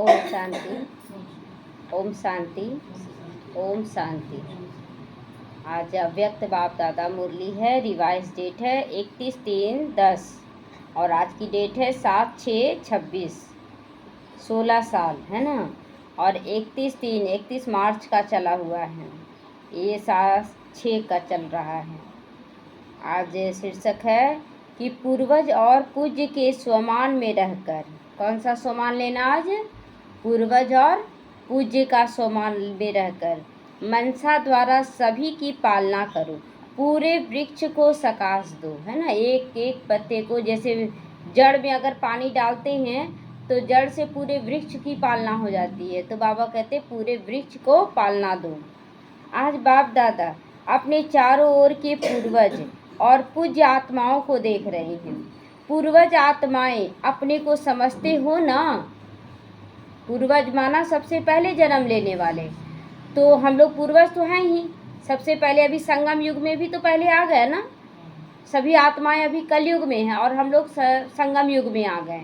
ओम शांति, ओम शांति, ओम शांति। आज अव्यक्त बाप दादा मुरली है। रिवाइज डेट है 31/3/10 और आज की डेट है 7/6/26। 16 साल है ना। और 31 मार्च का चला हुआ है। ये 7/6 का चल रहा है। आज शीर्षक है कि पूर्वज और पूज्य के स्वमान में रहकर। कौन सा स्वमान लेना आज? पूर्वज और पूज्य का स्वमान में रहकर मनसा द्वारा सभी की पालना करो। पूरे वृक्ष को सकाश दो, है ना। एक एक पत्ते को, जैसे जड़ में अगर पानी डालते हैं तो जड़ से पूरे वृक्ष की पालना हो जाती है। तो बाबा कहते पूरे वृक्ष को पालना दो। आज बाप दादा अपने चारों ओर के पूर्वज और पूज्य आत्माओं को देख रहे हैं। पूर्वज आत्माएं अपने को समझते हो ना। पूर्वज माना सबसे पहले जन्म लेने वाले। तो हम लोग पूर्वज तो हैं ही सबसे पहले। अभी संगम युग में भी तो पहले आ गए ना। सभी आत्माएं अभी कलयुग में हैं और हम लोग संगम युग में आ गए।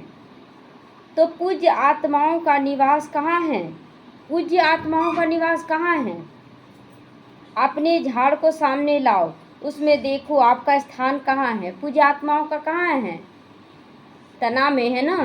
तो पूज्य आत्माओं का निवास कहाँ है? पूज्य आत्माओं का निवास कहाँ है? अपने झाड़ को सामने लाओ, उसमें देखो आपका स्थान कहाँ है। पूज्य आत्माओं का कहाँ है? तना में है ना।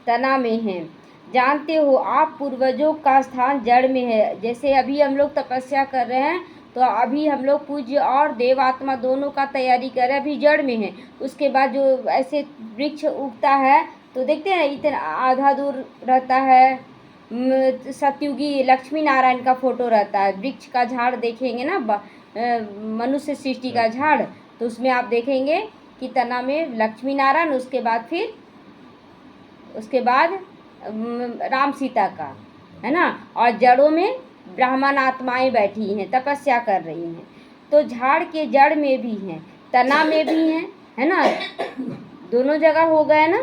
तना में है। जानते हो आप पूर्वजों का स्थान जड़ में है। जैसे अभी हम लोग तपस्या कर रहे हैं तो अभी हम लोग पूज्य और देव आत्मा दोनों का तैयारी कर रहे हैं। अभी जड़ में है। उसके बाद जो ऐसे वृक्ष उगता है तो देखते हैं इतना आधा दूर रहता है। सतयुगी लक्ष्मी नारायण का फोटो रहता है। वृक्ष का झाड़ देखेंगे ना, मनुष्य सृष्टि का झाड़, तो उसमें आप देखेंगे कि तना में लक्ष्मी नारायण, उसके बाद राम सीता का, है ना। और जड़ों में ब्राह्मण आत्माएं बैठी हैं, तपस्या कर रही हैं। तो झाड़ के जड़ में भी हैं, तना में भी हैं, है ना। दोनों जगह हो गए ना।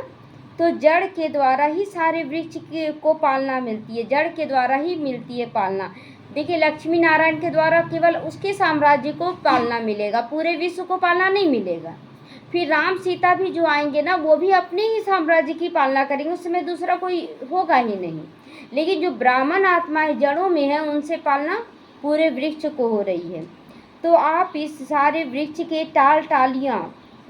तो जड़ के द्वारा ही सारे वृक्ष को पालना मिलती है। जड़ के द्वारा ही मिलती है पालना। देखिए लक्ष्मी नारायण के द्वारा केवल उसके साम्राज्य को पालना मिलेगा, पूरे विश्व को पालना नहीं मिलेगा। फिर राम सीता भी जो आएंगे ना, वो भी अपने ही साम्राज्य की पालना करेंगे, उस समय दूसरा कोई होगा ही नहीं। लेकिन जो ब्राह्मण आत्माएं जड़ों में है, उनसे पालना पूरे वृक्ष को हो रही है। तो आप इस सारे वृक्ष के टाल टालियाँ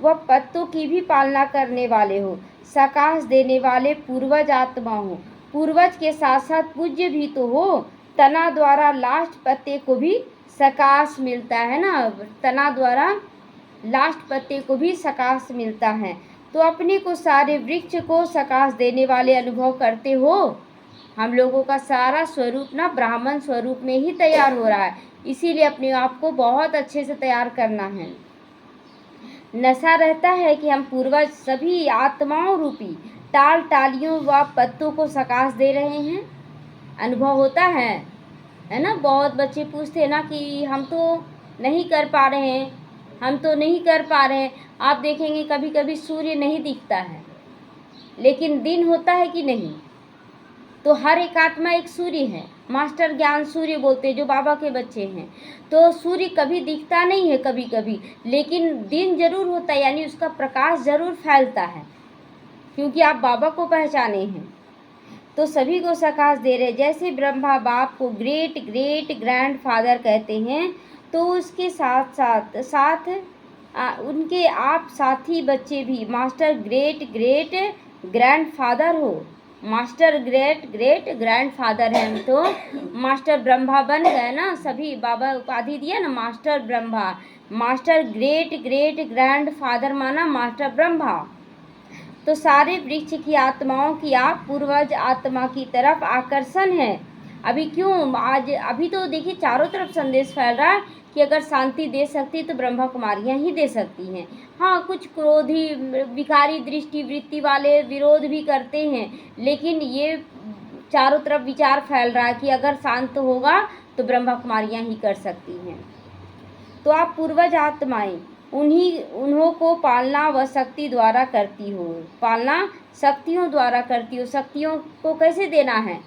व पत्तों की भी पालना करने वाले हो, सकाश देने वाले पूर्वज आत्मा हो। पूर्वज के साथ साथ पूज्य भी तो हो। तना द्वारा लास्ट पत्ते को भी सकाश मिलता है ना। तना द्वारा लास्ट पत्ते को भी सकाश मिलता है। तो अपने को सारे वृक्ष को सकाश देने वाले अनुभव करते हो। हम लोगों का सारा स्वरूप ना ब्राह्मण स्वरूप में ही तैयार हो रहा है। इसीलिए अपने आप को बहुत अच्छे से तैयार करना है। नशा रहता है कि हम पूर्वज सभी आत्माओं रूपी टाल टालियों व पत्तों को सकाश दे रहे हैं। अनुभव होता है ना। बहुत बच्चे पूछते हैं ना कि हम तो नहीं कर पा रहे हैं, हम तो नहीं कर पा रहे हैं। आप देखेंगे कभी कभी सूर्य नहीं दिखता है, लेकिन दिन होता है कि नहीं। तो हर एक आत्मा एक सूर्य है। मास्टर ज्ञान सूर्य बोलते हैं जो बाबा के बच्चे हैं। तो सूर्य कभी दिखता नहीं है कभी कभी, लेकिन दिन जरूर होता है, यानी उसका प्रकाश जरूर फैलता है, क्योंकि आप बाबा को पहचाने हैं। तो सभी को सकाश दे रहे। जैसे ब्रह्मा बाप को ग्रेट ग्रेट ग्रैंड फादर कहते हैं, तो उसके साथ साथ उनके आप साथी बच्चे भी master great great grandfather हो। Master great great grandfather हैं हम। तो मास्टर ब्रह्मा बन गए ना। सभी बाबा उपाधि दिया ना, master Brahma. Master great great grand father माना मास्टर ब्रह्मा। तो सारे वृक्ष की आत्माओं की आप पूर्वज आत्मा की तरफ आकर्षण है। अभी क्यों आज अभी तो देखिए चारों तरफ संदेश फैल रहा है कि अगर शांति दे सकती तो ब्रह्मा कुमारियाँ ही दे सकती हैं। हाँ, कुछ क्रोधी विकारी दृष्टि वृत्ति वाले विरोध भी करते हैं, लेकिन ये चारों तरफ विचार फैल रहा है कि अगर शांत होगा तो ब्रह्मा कुमारियाँ ही कर सकती हैं। तो आप पूर्वज आत्माएं उन्हों को पालना व शक्ति द्वारा करती हो। पालना शक्तियों द्वारा करती हो। शक्तियों को कैसे देना है?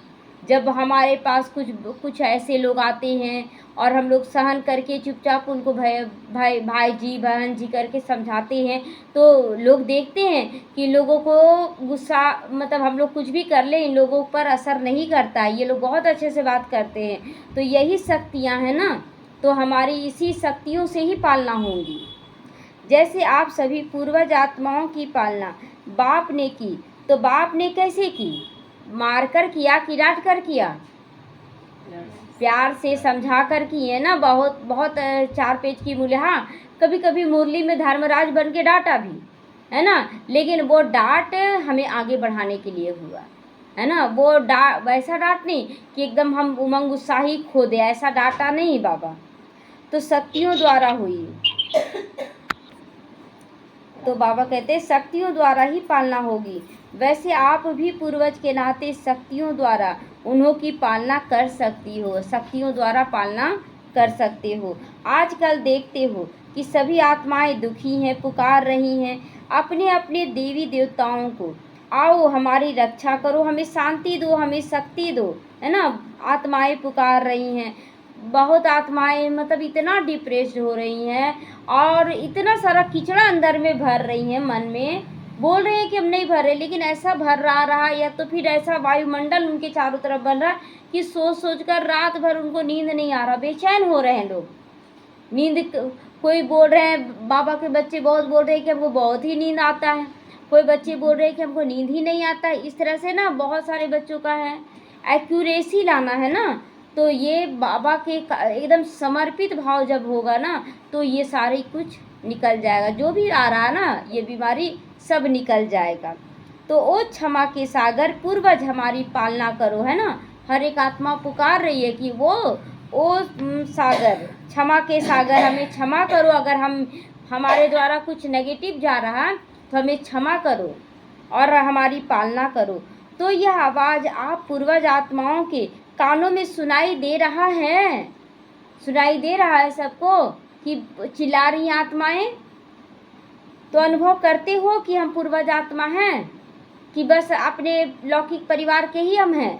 जब हमारे पास कुछ कुछ ऐसे लोग आते हैं और हम लोग सहन करके चुपचाप उनको भाई भाई जी बहन जी करके समझाते हैं, तो लोग देखते हैं कि लोगों को गुस्सा, मतलब हम लोग कुछ भी कर लें इन लोगों पर असर नहीं करता है, ये लोग बहुत अच्छे से बात करते हैं। तो यही शक्तियाँ हैं ना, तो हमारी इसी शक्तियों से ही पालना होंगी। जैसे आप सभी पूर्वज आत्माओं की पालना बाप ने की, तो बाप ने कैसे की? मारकर किया कि डांट कर किया? प्यार से समझा कर किए ना। बहुत बहुत 4 पेज की मूल्य, हाँ कभी कभी मुरली में धर्मराज बन के डांटा भी है ना, लेकिन वो डांट हमें आगे बढ़ाने के लिए हुआ है ना। वो वैसा डांट नहीं कि एकदम हम उमंग उत्साही खो दे, ऐसा डांटा नहीं बाबा। तो शक्तियों द्वारा हुई, तो बाबा कहते हैं शक्तियों द्वारा ही पालना होगी। वैसे आप भी पूर्वज के नाते शक्तियों द्वारा उन्हों की पालना कर सकती हो, शक्तियों द्वारा पालना कर सकते हो। आजकल देखते हो कि सभी आत्माएं दुखी हैं, पुकार रही हैं अपने अपने देवी देवताओं को, आओ हमारी रक्षा करो, हमें शांति दो, हमें शक्ति दो, है ना। आत्माएं पुकार रही हैं, बहुत आत्माएं मतलब इतना डिप्रेस्ड हो रही हैं और इतना सारा कीचड़ा अंदर में भर रही हैं, मन में बोल रहे हैं कि हम नहीं भर रहे, लेकिन ऐसा भर रहा या तो फिर ऐसा वायुमंडल उनके चारों तरफ बन रहा कि सोच सोच कर रात भर उनको नींद नहीं आ रहा, बेचैन हो रहे हैं लोग। नींद कोई बोल रहे हैं, बाबा के बच्चे बहुत बोल रहे हैं कि हमको बहुत ही नींद आता है, कोई बच्चे बोल रहे हैं कि हमको नींद ही नहीं आता है। इस तरह से ना बहुत सारे बच्चों का है। एक्यूरेसी लाना है ना, तो ये बाबा के एकदम समर्पित भाव जब होगा ना, तो ये सारे कुछ निकल जाएगा, जो भी आ रहा है ना ये बीमारी सब निकल जाएगा। तो ओ क्षमा के सागर पूर्वज हमारी पालना करो, है ना। हर एक आत्मा पुकार रही है कि वो ओ सागर, क्षमा के सागर हमें क्षमा करो, अगर हमारे द्वारा कुछ नेगेटिव जा रहा है तो हमें क्षमा करो और हमारी पालना करो। तो यह आवाज़ आप पूर्वज आत्माओं के कानों में सुनाई दे रहा है, सुनाई दे रहा है सबको कि चिल्ला रही आत्माएं। तो अनुभव करते हो कि हम पूर्वज आत्मा हैं कि बस अपने लौकिक परिवार के ही हम हैं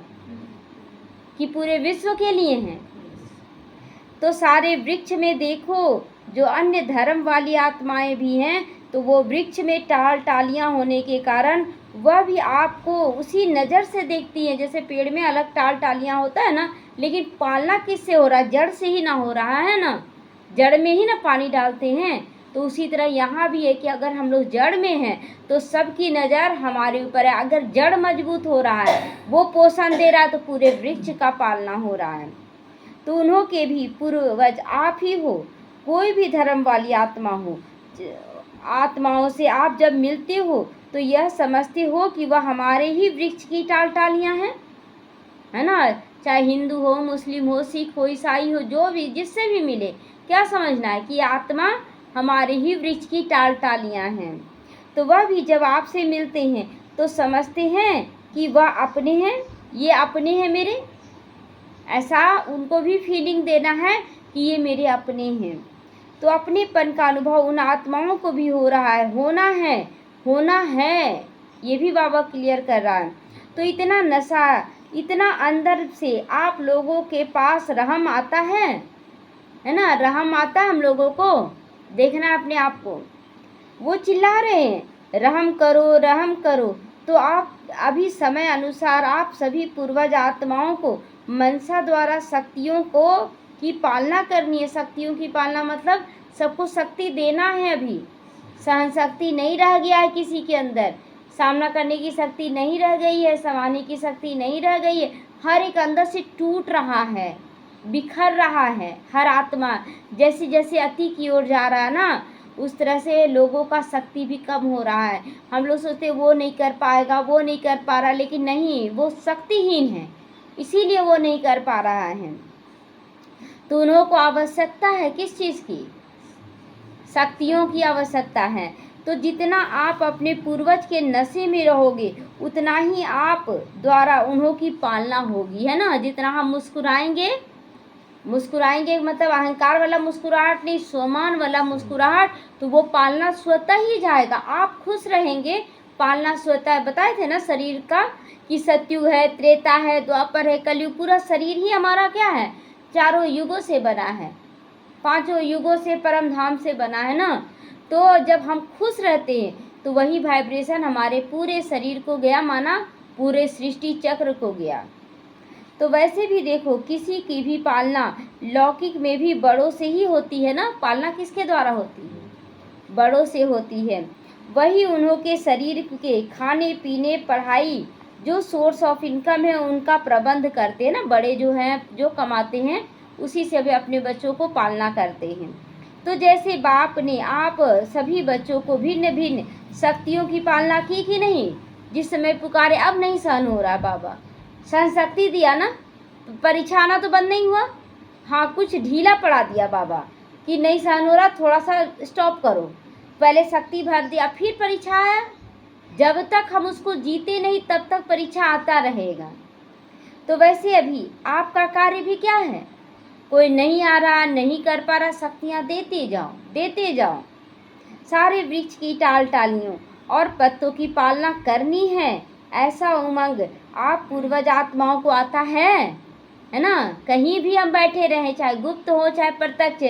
कि पूरे विश्व के लिए हैं। तो सारे वृक्ष में देखो जो अन्य धर्म वाली आत्माएं भी हैं, तो वो वृक्ष में टालियां होने के कारण वह भी आपको उसी नज़र से देखती हैं। जैसे पेड़ में अलग टालियां होता है ना, लेकिन पालना किससे हो रहा है? जड़ से ही ना हो रहा है ना, जड़ में ही ना पानी डालते हैं। तो उसी तरह यहाँ भी है कि अगर हम लोग जड़ में हैं तो सबकी नज़र हमारे ऊपर है। अगर जड़ मजबूत हो रहा है, वो पोषण दे रहा है, तो पूरे वृक्ष का पालना हो रहा है। तो उन्हों के भी पूर्वज आप ही हो, कोई भी धर्म वाली आत्मा हो, आत्माओं से आप जब मिलते हो तो यह समझते हो कि वह हमारे ही वृक्ष की टालियां हैं, है ना। चाहे हिंदू हो, मुस्लिम हो, सिख हो, ईसाई हो, जो भी जिससे भी मिले, क्या समझना है कि आत्मा हमारे ही वृक्ष की टालियां हैं। तो वह भी जब आपसे मिलते हैं तो समझते हैं कि वह अपने हैं, ये अपने हैं मेरे, ऐसा उनको भी फीलिंग देना है कि ये मेरे अपने हैं। तो अपनेपन का अनुभव उन आत्माओं को भी हो रहा है, होना है, ये भी बाबा क्लियर कर रहा है। तो इतना नशा, इतना अंदर से आप लोगों के पास रहम आता है ना, रहम आता है हम लोगों को, देखना अपने आप को। वो चिल्ला रहे हैं रहम करो रहम करो, तो आप अभी समय अनुसार आप सभी पूर्वज आत्माओं को मनसा द्वारा शक्तियों को की पालना करनी है। शक्तियों की पालना मतलब सबको शक्ति देना है। अभी सहन शक्ति नहीं रह गया है किसी के अंदर, सामना करने की शक्ति नहीं रह गई है, संभालने की शक्ति नहीं रह गई है। हर एक अंदर से टूट रहा है, बिखर रहा है। हर आत्मा जैसे जैसे अति की ओर जा रहा है ना, उस तरह से लोगों का शक्ति भी कम हो रहा है। हम लोग सोचते वो नहीं कर पाएगा, वो नहीं कर पा रहा, लेकिन नहीं, वो शक्तिहीन है, इसीलिए वो नहीं कर पा रहा है। तो उन्हों को आवश्यकता है किस चीज़ की? शक्तियों की आवश्यकता है। तो जितना आप अपने पूर्वज के नशे में रहोगे उतना ही आप द्वारा उन्हों की पालना होगी, है ना। जितना हम मुस्कुराएंगे मतलब अहंकार वाला मुस्कुराहट नहीं, स्वाभिमान वाला मुस्कुराहट, तो वो पालना स्वतः ही जाएगा। आप खुश रहेंगे पालना स्वतः बताए थे ना शरीर का, कि सतयुग है, त्रेता है, द्वापर है, कलयुग। पूरा शरीर ही हमारा क्या है, चारों युगों से बना है, पांचों युगों से, परम धाम से बना है ना। तो जब हम खुश रहते हैं तो वही वाइब्रेशन हमारे पूरे शरीर को गया, माना पूरे सृष्टि चक्र को गया। तो वैसे भी देखो, किसी की भी पालना लौकिक में भी बड़ों से ही होती है ना। पालना किसके द्वारा होती है, बड़ों से होती है। वही उन्हों के शरीर के खाने पीने, पढ़ाई, जो सोर्स ऑफ इनकम है उनका प्रबंध करते हैं ना। बड़े जो हैं, जो कमाते हैं, उसी से वे अपने बच्चों को पालना करते हैं। तो जैसे बाप ने आप सभी बच्चों को भिन्न भिन्न शक्तियों की पालना की कि नहीं। जिस समय पुकारे अब नहीं सहन हो रहा, बाबा सहन शक्ति दिया ना, परीक्षा आना तो बंद नहीं हुआ। हाँ, कुछ ढीला पड़ा दिया बाबा कि नहीं सहन हो रहा, थोड़ा सा स्टॉप करो। पहले शक्ति भर दिया, फिर परीक्षा आया। जब तक हम उसको जीते नहीं तब तक परीक्षा आता रहेगा। तो वैसे अभी आपका कार्य भी क्या है, कोई नहीं आ रहा, नहीं कर पा रहा, शक्तियाँ देते जाओ, देते जाओ। सारे वृक्ष की टाल टालियों और पत्तों की पालना करनी है, ऐसा उमंग आप पूर्वज आत्माओं को आता है ना। कहीं भी हम बैठे रहें, चाहे गुप्त हो चाहे प्रत्यक्ष।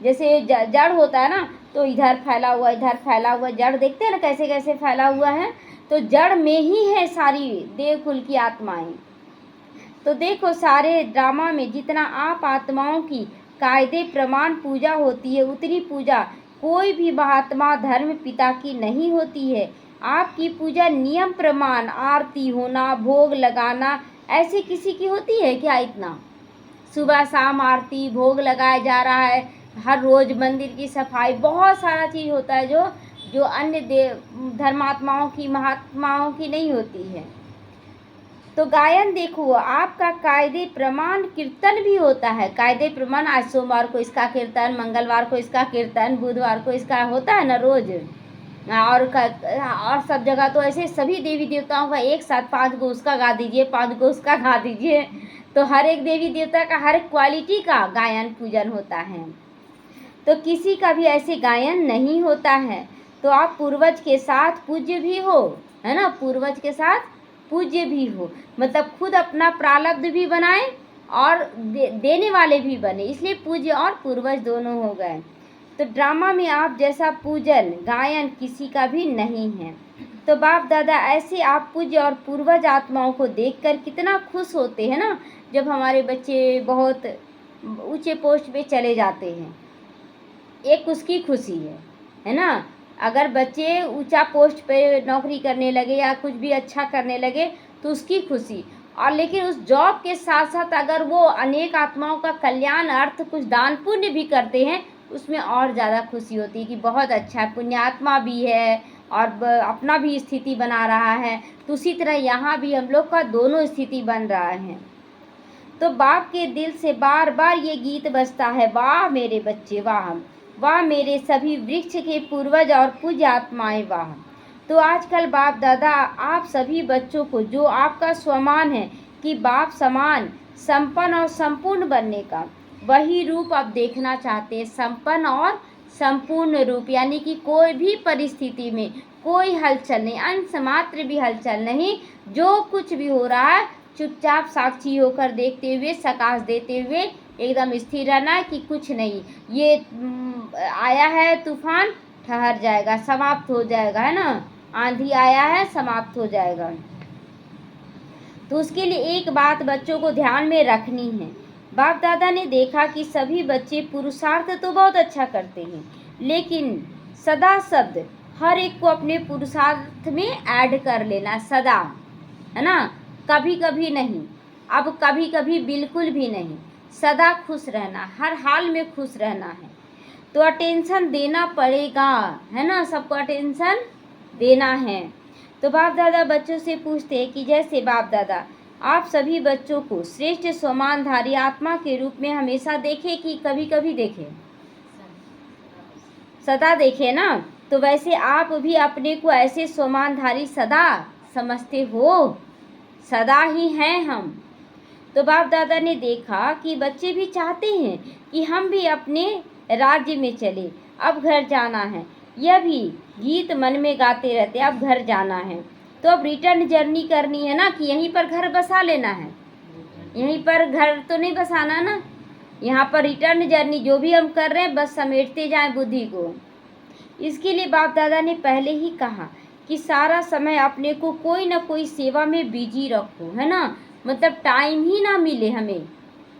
जैसे जड़ होता है ना, तो इधर फैला हुआ, इधर फैला हुआ, जड़ देखते हैं ना कैसे कैसे फैला हुआ है। तो जड़ में ही है सारी देवकुल की आत्माएं। तो देखो, सारे ड्रामा में जितना आप आत्माओं की कायदे प्रमाण पूजा होती है, उतनी पूजा कोई भी महात्मा धर्म पिता की नहीं होती है। आपकी पूजा नियम प्रमाण, आरती होना, भोग लगाना, ऐसे किसी की होती है क्या इतना। सुबह शाम आरती भोग लगाया जा रहा है, हर रोज मंदिर की सफाई, बहुत सारा चीज़ होता है जो जो अन्य धर्मात्माओं की, महात्माओं की नहीं होती है। तो गायन देखो, आपका कायदे प्रमाण कीर्तन भी होता है। कायदे प्रमाण, आज सोमवार को इसका कीर्तन, मंगलवार को इसका कीर्तन, बुधवार को इसका होता है ना रोज। और सब जगह तो ऐसे सभी देवी देवताओं का एक साथ 5 गो उसका गा दीजिए, 5 गो उसका गा दीजिए। तो हर एक देवी देवता का हर एक क्वालिटी का गायन पूजन होता है। तो किसी का भी ऐसे गायन नहीं होता है। तो आप पूर्वज के साथ पूज्य भी हो, है ना, पूर्वज के साथ पूज्य भी हो, मतलब खुद अपना प्रारब्ध भी बनाए और देने वाले भी बने, इसलिए पूज्य और पूर्वज दोनों हो गए। तो ड्रामा में आप जैसा पूजन गायन किसी का भी नहीं है। तो बाप दादा ऐसे आप पूज्य और पूर्वज आत्माओं को देखकर कितना खुश होते हैं ना। जब हमारे बच्चे बहुत ऊंचे पोस्ट पे चले जाते हैं, एक उसकी खुशी है ना। अगर बच्चे ऊंचा पोस्ट पे नौकरी करने लगे या कुछ भी अच्छा करने लगे तो उसकी खुशी। और लेकिन उस जॉब के साथ साथ अगर वो अनेक आत्माओं का कल्याण अर्थ कुछ दान पुण्य भी करते हैं, उसमें और ज़्यादा खुशी होती है कि बहुत अच्छा है, पुण्यात्मा भी है और अपना भी स्थिति बना रहा है। तो उसी तरह यहाँ भी हम लोग का दोनों स्थिति बन रहा है। तो बाप के दिल से बार बार ये गीत बजता है, वाह मेरे बच्चे वाह, वाह मेरे सभी वृक्ष के पूर्वज और पूज्य आत्माएं वाह। तो आजकल बाप दादा आप सभी बच्चों को जो आपका स्वमान है कि बाप समान संपन्न और संपूर्ण बनने का, वही रूप आप देखना चाहते हैं। संपन्न और संपूर्ण रूप, यानी कि कोई भी परिस्थिति में कोई हलचल नहीं, अंश मात्र भी हलचल नहीं। जो कुछ भी हो रहा है चुपचाप साक्षी होकर देखते हुए, सकाश देते हुए एकदम स्थिर रहना कि कुछ नहीं, ये आया है तूफान, ठहर जाएगा, समाप्त हो जाएगा, है ना। आंधी आया है, समाप्त हो जाएगा। तो उसके लिए एक बात बच्चों को ध्यान में रखनी है। बाप दादा ने देखा कि सभी बच्चे पुरुषार्थ तो बहुत अच्छा करते हैं, लेकिन सदा शब्द हर एक को अपने पुरुषार्थ में ऐड कर लेना, सदा, है ना, कभी कभी नहीं। अब कभी कभी बिल्कुल भी नहीं, सदा खुश रहना, हर हाल में खुश रहना है। तो अटेंशन देना पड़ेगा, है ना, सबको अटेंशन देना है। तो बाप दादा बच्चों से पूछते हैं कि जैसे बाप दादा आप सभी बच्चों को श्रेष्ठ स्वमानधारी आत्मा के रूप में हमेशा देखे कि कभी कभी देखे, सदा देखे ना। तो वैसे आप भी अपने को ऐसे स्वमानधारी सदा समझते हो, सदा ही हैं हम। तो बाप दादा ने देखा कि बच्चे भी चाहते हैं कि हम भी अपने राज्य में चले, अब घर जाना है, यह भी गीत मन में गाते रहते। अब घर जाना है तो अब रिटर्न जर्नी करनी है ना, कि यहीं पर घर बसा लेना है, यहीं पर घर तो नहीं बसाना ना, यहाँ पर रिटर्न जर्नी जो भी हम कर रहे हैं बस समेटते जाएं बुद्धि को। इसके लिए बाप दादा ने पहले ही कहा कि सारा समय अपने को कोई ना कोई सेवा में बिजी रखो, है ना, मतलब टाइम ही ना मिले हमें,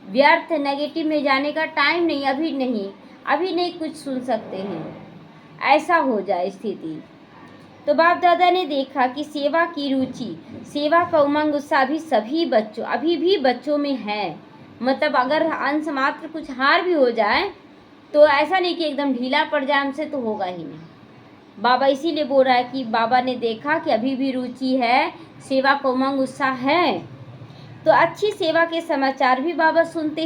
व्यर्थ नेगेटिव में जाने का टाइम नहीं, अभी नहीं कुछ सुन सकते हैं, ऐसा हो जाए स्थिति। तो बाप दादा ने देखा कि सेवा की रुचि, सेवा का उमंग उत्साह भी अभी भी बच्चों में है। मतलब अगर अंश मात्र कुछ हार भी हो जाए तो ऐसा नहीं कि एकदम ढीला पड़ जाए, हमसे तो होगा ही नहीं। बाबा इसीलिए बोल रहा है कि बाबा ने देखा कि अभी भी रुचि है, सेवा का उमंग उत्साह है। तो अच्छी सेवा के समाचार भी बाबा सुनते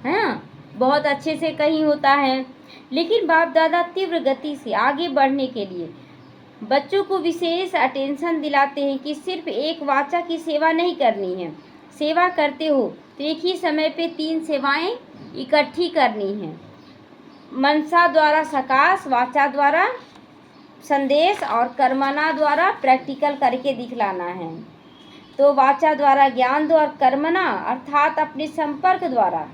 हैं, बहुत अच्छे से कहीं होता है। लेकिन बाप दादा तीव्र गति से आगे बढ़ने के लिए बच्चों को विशेष अटेंशन दिलाते हैं कि सिर्फ एक वाचा की सेवा नहीं करनी है। सेवा करते हो तो एक ही समय पे 3 सेवाएं इकट्ठी करनी है। मनसा द्वारा सकाश, वाचा द्वारा संदेश और कर्मणा द्वारा प्रैक्टिकल करके दिखलाना है। तो वाचा द्वारा ज्ञान द्वारा, कर्मणा अर्थात अपने संपर्क द्वारा,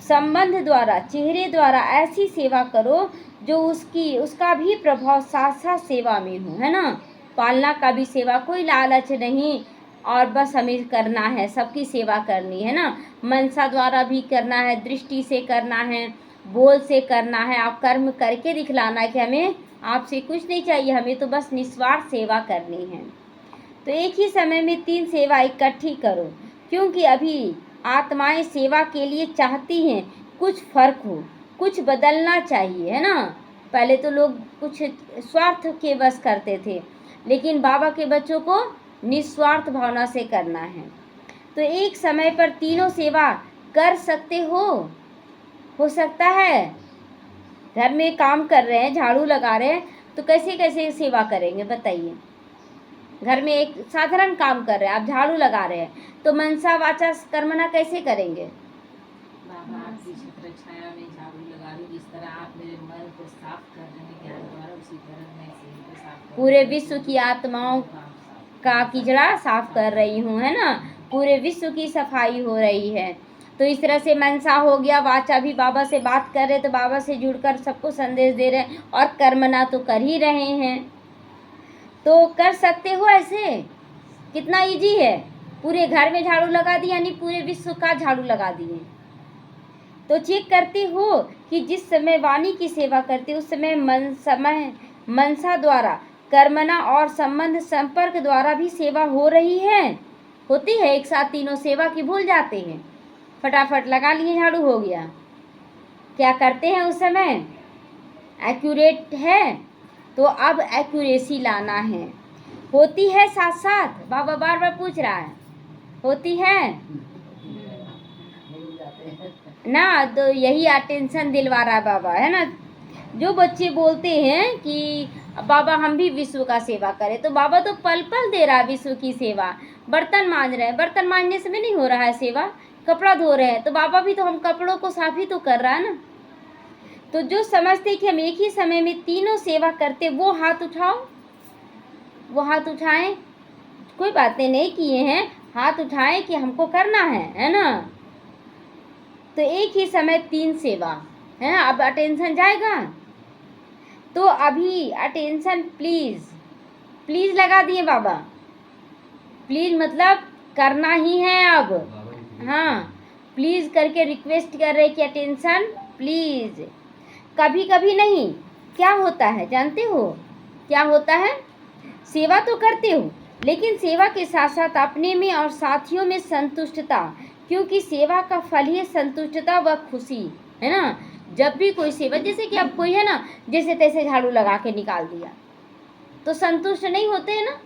संबंध द्वारा, चेहरे द्वारा ऐसी सेवा करो जो उसका भी प्रभाव साथ साथ सेवा में हो, है ना। पालना का भी सेवा, कोई लालच नहीं और बस हमें करना है, सबकी सेवा करनी है ना। मनसा द्वारा भी करना है, दृष्टि से करना है, बोल से करना है, आप कर्म करके दिखलाना है कि हमें आपसे कुछ नहीं चाहिए, हमें तो बस निस्वार्थ सेवा करनी है। तो एक ही समय में 3 सेवा इकट्ठी करो, क्योंकि अभी आत्माएं सेवा के लिए चाहती हैं कुछ फर्क हो, कुछ बदलना चाहिए, है ना। पहले तो लोग कुछ स्वार्थ के बस करते थे, लेकिन बाबा के बच्चों को निस्वार्थ भावना से करना है। तो एक समय पर तीनों सेवा कर सकते हो सकता है। घर में काम कर रहे हैं, झाड़ू लगा रहे हैं, तो कैसे कैसे सेवा करेंगे बताइए। घर में एक साधारण काम कर रहे हैं, आप झाड़ू लगा रहे हैं, तो मनसा वाचा कर्मणा कैसे करेंगे। बाबा आपकी छत्र छाया में झाड़ू लगा रही, जिस तरह आप मेरे मन को साफ कर रहे हैं ज्ञान द्वारा, उसी तरह मैं शरीर को साफ कर पूरे विश्व की आत्माओं का कीचड़ा साफ कर रही हूँ, है ना, पूरे विश्व की सफाई हो रही है। तो इस तरह से मनसा हो गया, वाचा भी बाबा से बात कर रहे तो बाबा से जुड़कर सबको संदेश दे रहे हैं, और कर्मणा तो कर ही रहे हैं। तो कर सकते हो ऐसे, कितना इजी है। पूरे घर में झाड़ू लगा दिया, यानी पूरे विश्व का झाड़ू लगा दिए। तो चेक करते हो कि जिस समय वाणी की सेवा करते उस समय मनसा द्वारा, कर्मणा और संबंध संपर्क द्वारा भी सेवा हो रही है, होती है। एक साथ तीनों सेवा की भूल जाते हैं, फटाफट लगा लिए, झाड़ू हो गया। क्या करते हैं उस समय, एक्यूरेट है, तो अब एक्यूरेसी लाना है। होती है साथ साथ, बाबा बार बार पूछ रहा है, होती है ना। तो यही अटेंशन दिलवा रहा है बाबा, है ना। जो बच्चे बोलते हैं कि बाबा हम भी विश्व का सेवा करें, तो बाबा तो पल पल दे रहा है विश्व की सेवा। बर्तन मांज रहे हैं, बर्तन मांजने से भी नहीं हो रहा है सेवा, कपड़ा धो रहे हैं तो बाबा भी तो हम कपड़ों को साफ ही तो कर रहा है ना। तो जो समझते कि हम एक ही समय में तीनों सेवा करते, वो हाथ उठाओ, वो हाथ उठाएं। कोई बातें नहीं किए हैं, हाथ उठाएं कि हमको करना है ना। तो एक ही समय 3 सेवा, है ना। अब अटेंशन जाएगा, तो अभी अटेंशन प्लीज लगा दिए बाबा। प्लीज मतलब करना ही है अब, हाँ, प्लीज करके रिक्वेस्ट कर रहे कि अटेंशन प्लीज। कभी कभी नहीं, क्या होता है जानते हो, क्या होता है, सेवा तो करते हो, लेकिन सेवा के साथ साथ अपने में और साथियों में संतुष्टता, क्योंकि सेवा का फल ही संतुष्टता व खुशी, है ना। जब भी कोई सेवा, जैसे कि अब कोई है ना, जैसे तैसे झाड़ू लगा के निकाल दिया, तो संतुष्ट नहीं होते हैं ना।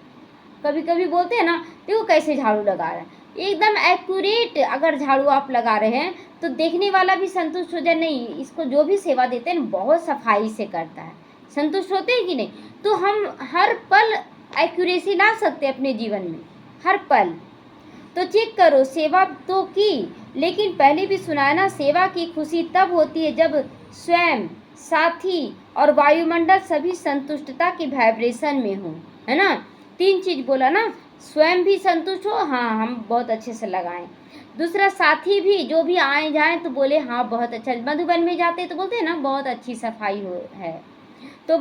कभी कभी बोलते हैं ना, देखो कैसे झाड़ू लगा रहा है, एकदम एक्यूरेट अगर झाड़ू आप लगा रहे हैं तो देखने वाला भी संतुष्ट हो जाए, नहीं इसको जो भी सेवा देते हैं बहुत सफाई से करता है, संतुष्ट होते हैं कि नहीं। तो हम हर पल एक्यूरेसी ला सकते हैं अपने जीवन में, हर पल। तो चेक करो, सेवा तो की, लेकिन पहले भी सुनाया ना, सेवा की खुशी तब होती है जब स्वयं साथी और वायुमंडल सभी संतुष्टता की वाइब्रेशन में हो, है ना। 3 चीज बोला ना, स्वयं भी संतुष्ट हो, हाँ हम बहुत अच्छे से लगाएं। दूसरा, साथी भी जो भी आए जाएं तो बोले हाँ बहुत अच्छा। मधुबन में जाते तो बोलते हैं ना बहुत अच्छी सफाई हो है। तो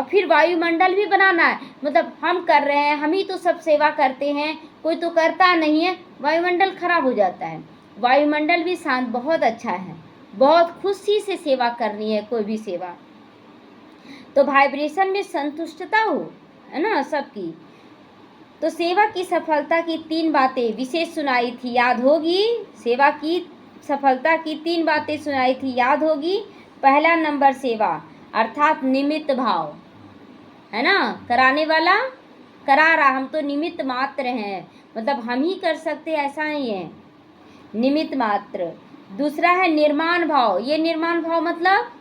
फिर वायुमंडल भी बनाना है, मतलब हम कर रहे हैं, हम ही तो सब सेवा करते हैं, कोई तो करता नहीं है, वायुमंडल खराब हो जाता है। वायुमंडल भी शांत, बहुत अच्छा है, बहुत खुशी से सेवा करनी है कोई भी सेवा। तो वाइब्रेशन में संतुष्टता हो, है ना सबकी। तो सेवा की सफलता की 3 बातें विशेष सुनाई थी, याद होगी। सेवा की सफलता की 3 बातें सुनाई थी, याद होगी। पहला नंबर सेवा अर्थात निमित्त भाव, है ना। कराने वाला करा रहा, हम तो निमित्त मात्र हैं, मतलब हम ही कर सकते ऐसा नहीं है, निमित्त मात्र। दूसरा है निर्माण भाव। ये निर्माण भाव मतलब,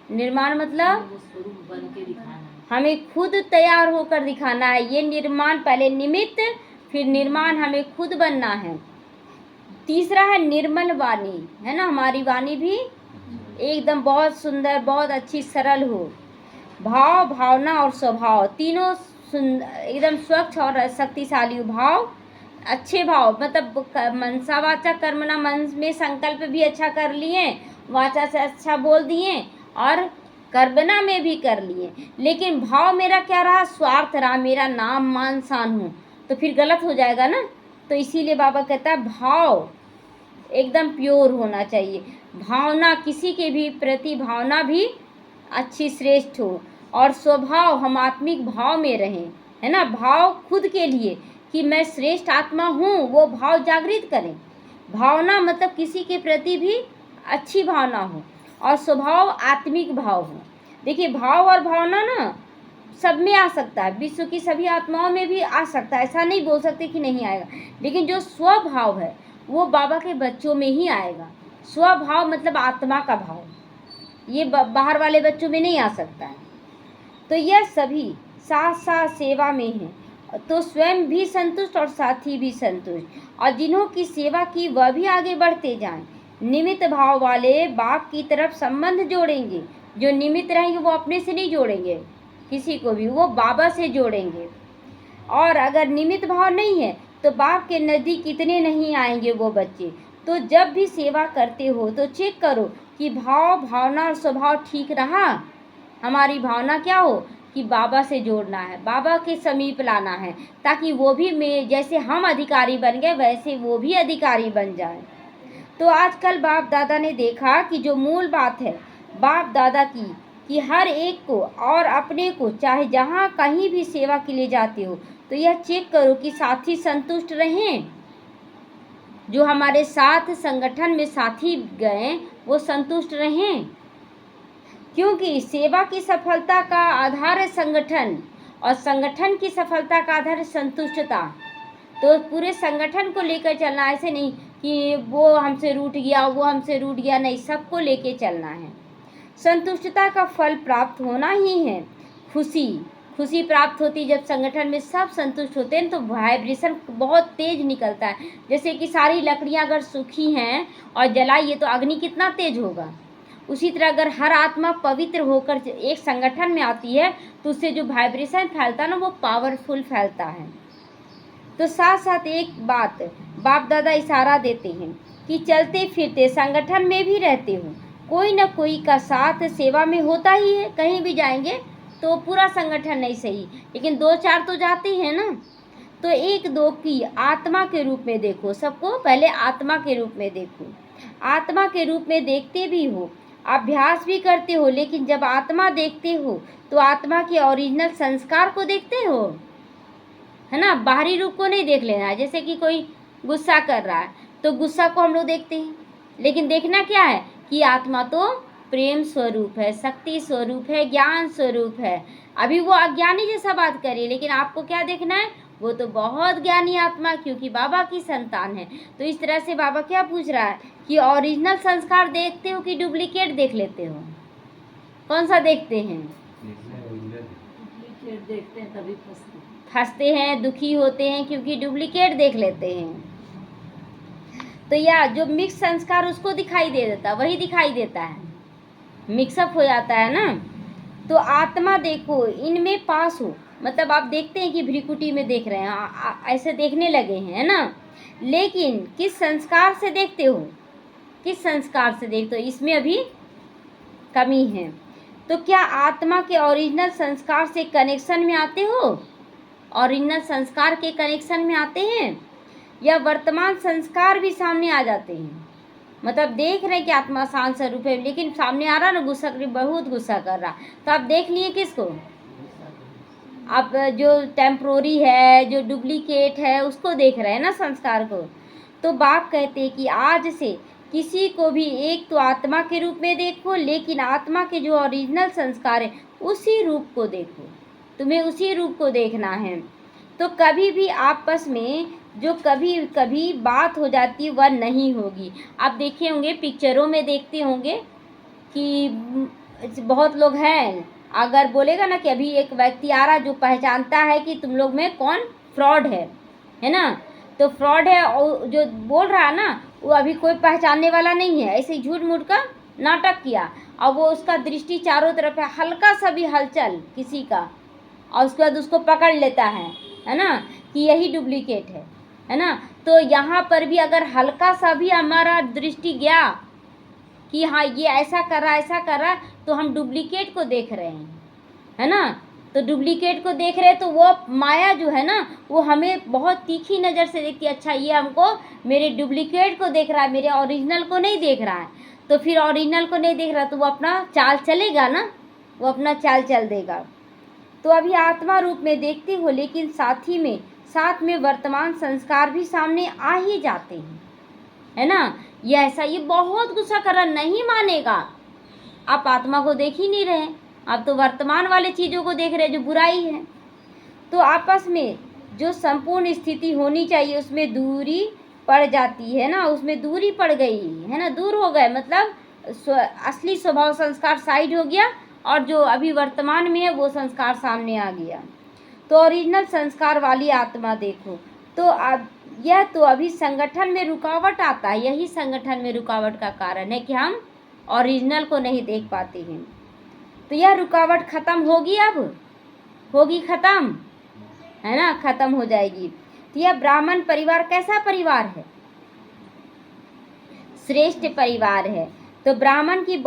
निर्माण मतलब वो स्वरूप बन के दिखाना है। हमें खुद तैयार होकर दिखाना है। ये निर्माण, पहले निमित्त फिर निर्माण, हमें खुद बनना है। तीसरा है निर्मल वाणी, है ना, हमारी वाणी भी एकदम बहुत सुंदर, बहुत अच्छी, सरल हो। भाव, भावना और स्वभाव तीनों एकदम स्वच्छ और शक्तिशाली भाव, अच्छे भाव, मतलब मनसा वाचा कर्मणा, मन में संकल्प भी अच्छा कर लिए, वाचा से अच्छा बोल दिए और कर्मणा में भी कर लिए, लेकिन भाव मेरा क्या रहा, स्वार्थ रहा, मेरा नाम मान शान हो, तो फिर गलत हो जाएगा ना। तो इसीलिए बाबा कहता है भाव एकदम प्योर होना चाहिए। भावना, किसी के भी प्रति भावना भी अच्छी श्रेष्ठ हो, और स्वभाव हम आत्मिक भाव में रहें, है ना। भाव खुद के लिए कि मैं श्रेष्ठ आत्मा हूँ, वो भाव जागृत करें। भावना मतलब किसी के प्रति भी अच्छी भावना हो, और स्वभाव आत्मिक भाव हो। देखिए भाव और भावना ना सब में आ सकता है, विश्व की सभी आत्माओं में भी आ सकता है, ऐसा नहीं बोल सकते कि नहीं आएगा, लेकिन जो स्वभाव है वो बाबा के बच्चों में ही आएगा। स्वभाव मतलब आत्मा का भाव, ये बाहर वाले बच्चों में नहीं आ सकता है। तो यह सभी साथ साथ सेवा में हैं, तो स्वयं भी संतुष्ट और साथी भी संतुष्ट, और जिन्हों की सेवा की वह भी आगे बढ़ते जाएं। निमित्त भाव वाले बाप की तरफ संबंध जोड़ेंगे, जो निमित्त रहेंगे वो अपने से नहीं जोड़ेंगे किसी को भी, वो बाबा से जोड़ेंगे। और अगर निमित्त भाव नहीं है तो बाप के नज़दीक इतने नहीं आएंगे वो बच्चे। तो जब भी सेवा करते हो तो चेक करो कि भाव, भावना और स्वभाव ठीक रहा। हमारी भावना क्या हो कि बाबा से जोड़ना है, बाबा के समीप लाना है, ताकि वो भी जैसे हम अधिकारी बन गए वैसे वो भी अधिकारी बन जाए। तो आजकल बाप दादा ने देखा कि जो मूल बात है बाप दादा की, कि हर एक को और अपने को, चाहे जहाँ कहीं भी सेवा के लिए जाते हो तो यह चेक करो कि साथी संतुष्ट रहें, जो हमारे साथ संगठन में साथी गए वो संतुष्ट रहें, क्योंकि सेवा की सफलता का आधार है संगठन, और संगठन की सफलता का आधार है संतुष्टता। तो पूरे संगठन को लेकर चलना, ऐसे नहीं कि वो हमसे रूठ गया, वो हमसे रूठ गया, नहीं, सबको लेके चलना है। संतुष्टता का फल प्राप्त होना ही है खुशी। खुशी प्राप्त होती जब संगठन में सब संतुष्ट होते हैं, तो वाइब्रेशन बहुत तेज निकलता है। जैसे कि सारी लकड़ियां अगर सूखी हैं और जलाइए तो अग्नि कितना तेज होगा, उसी तरह अगर हर आत्मा पवित्र होकर एक संगठन में आती है तो उससे जो वाइब्रेशन फैलता है ना वो पावरफुल फैलता है। तो साथ साथ एक बात बाप दादा इशारा देते हैं कि चलते फिरते संगठन में भी रहते हो, कोई न कोई का साथ सेवा में होता ही है। कहीं भी जाएंगे तो पूरा संगठन नहीं सही, लेकिन 2-4 तो जाते हैं ना। तो 1-2 की आत्मा के रूप में देखो, सबको पहले आत्मा के रूप में देखो, आत्मा के रूप में देखते भी हो, अभ्यास भी करते हो, लेकिन जब आत्मा देखते हो तो आत्मा के ओरिजिनल संस्कार को देखते हो, है ना। बाहरी रूप को नहीं देख लेना है। जैसे कि कोई गुस्सा कर रहा है तो गुस्सा को हम लोग देखते हैं, लेकिन देखना क्या है कि आत्मा तो प्रेम स्वरूप है, शक्ति स्वरूप है, ज्ञान स्वरूप है। अभी वो अज्ञानी जैसा बात करिए, लेकिन आपको क्या देखना है, वो तो बहुत ज्ञानी आत्मा, क्योंकि बाबा की संतान है। तो इस तरह से बाबा क्या पूछ रहा है कि ओरिजिनल संस्कार देखते हो कि डुप्लीकेट देख लेते हो, कौन सा देखते हैं? डुप्लीकेट देखते हैं तभी फंसते हैं, दुखी होते हैं, क्योंकि डुप्लीकेट देख लेते हैं। तो या जो मिक्स संस्कार उसको दिखाई दे देता, वही दिखाई देता है। मिक्सअप हो जाता है ना। तो आत्मा देखो इनमें पास हो, मतलब आप देखते हैं कि भ्रिकुटी में देख रहे हैं, ऐसे देखने लगे हैं, है ना। लेकिन किस संस्कार से देखते हो, किस संस्कार से देखते हो, इसमें अभी कमी है। तो क्या आत्मा के ओरिजिनल संस्कार से कनेक्शन में आते हो, ओरिजिनल संस्कार के कनेक्शन में आते हैं, या वर्तमान संस्कार भी सामने आ जाते हैं। मतलब देख रहे हैं कि आत्मा शांत स्वरूप है, लेकिन सामने आ रहा ना गुस्सा कर, बहुत गुस्सा कर रहा, तो आप देख लिए किसको, आप जो टेम्प्रोरी है, जो डुप्लीकेट है, उसको देख रहे हैं ना, संस्कार को। तो बाप कहते हैं कि आज से किसी को भी एक तो आत्मा के रूप में देखो, लेकिन आत्मा के जो ओरिजिनल संस्कार है उसी रूप को देखो, तुम्हें उसी रूप को देखना है। तो कभी भी आपस में जो कभी कभी बात हो जाती है वह नहीं होगी। आप देखे होंगे, पिक्चरों में देखते होंगे कि बहुत लोग हैं, अगर बोलेगा ना कि अभी एक व्यक्ति आ रहा जो पहचानता है कि तुम लोग में कौन फ्रॉड है ना, तो फ्रॉड है, और जो बोल रहा है ना वो अभी कोई पहचानने वाला नहीं है, ऐसे झूठ मूठ का नाटक किया, और वो उसका दृष्टि चारों तरफ है, हल्का सा भी हलचल किसी का, और उसके बाद उसको पकड़ लेता है ना, कि यही डुप्लीकेट है ना। तो यहाँ पर भी अगर हल्का सा भी हमारा दृष्टि गया कि हाँ ये ऐसा कर रहा, ऐसा कर रहा, तो हम डुप्लीकेट को देख रहे हैं, है ना। तो डुप्लीकेट को देख रहे हैं, तो वो माया जो है ना वो हमें बहुत तीखी नज़र से देखती है, अच्छा ये हमको मेरे डुप्लीकेट को देख रहा है, मेरे ओरिजिनल को नहीं देख रहा है। तो फिर ओरिजिनल को नहीं देख रहा तो वो अपना चाल चलेगा ना, वो अपना चाल चल देगा। तो अभी आत्मा रूप में देखते हो, लेकिन साथ में वर्तमान संस्कार भी सामने आ ही जाते हैं, है ना। ये ऐसा, ये बहुत गुस्सा कर रहा, नहीं मानेगा, आप आत्मा को देख ही नहीं रहे, आप तो वर्तमान वाले चीज़ों को देख रहे जो बुराई है। तो आपस में जो संपूर्ण स्थिति होनी चाहिए उसमें दूरी पड़ जाती है ना, उसमें दूरी पड़ गई है ना, दूर हो गए, मतलब असली स्वभाव संस्कार साइड हो गया, और जो अभी वर्तमान में है वो संस्कार सामने आ गया। तो ओरिजिनल संस्कार वाली आत्मा देखो, तो अब यह तो अभी संगठन में रुकावट आता है, यही संगठन में रुकावट का कारण है कि हम ओरिजिनल को नहीं देख पाते हैं। तो यह रुकावट खत्म होगी, अब होगी खत्म, है ना, खत्म हो जाएगी। तो यह ब्राह्मण परिवार कैसा परिवार है, श्रेष्ठ परिवार है। तो ब्राह्मण की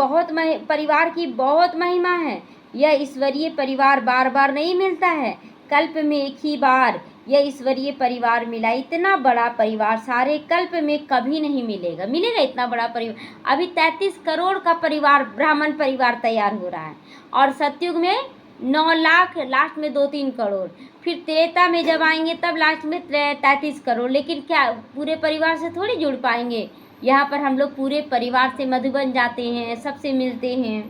परिवार की बहुत महिमा है। यह ईश्वरीय परिवार बार बार नहीं मिलता है, कल्प में एक ही बार यह ईश्वरीय परिवार मिला। इतना बड़ा परिवार सारे कल्प में कभी नहीं मिलेगा, मिलेगा इतना बड़ा परिवार। अभी 33 करोड़ का परिवार, ब्राह्मण परिवार तैयार हो रहा है, और सतयुग में 9 लाख, लास्ट में 2-3 करोड़, फिर त्रेता में जब आएंगे तब लास्ट में 33 करोड़। लेकिन क्या पूरे परिवार से थोड़ी जुड़ पाएंगे, यहाँ पर हम लोग पूरे परिवार से मधुबन जाते हैं, सबसे मिलते हैं।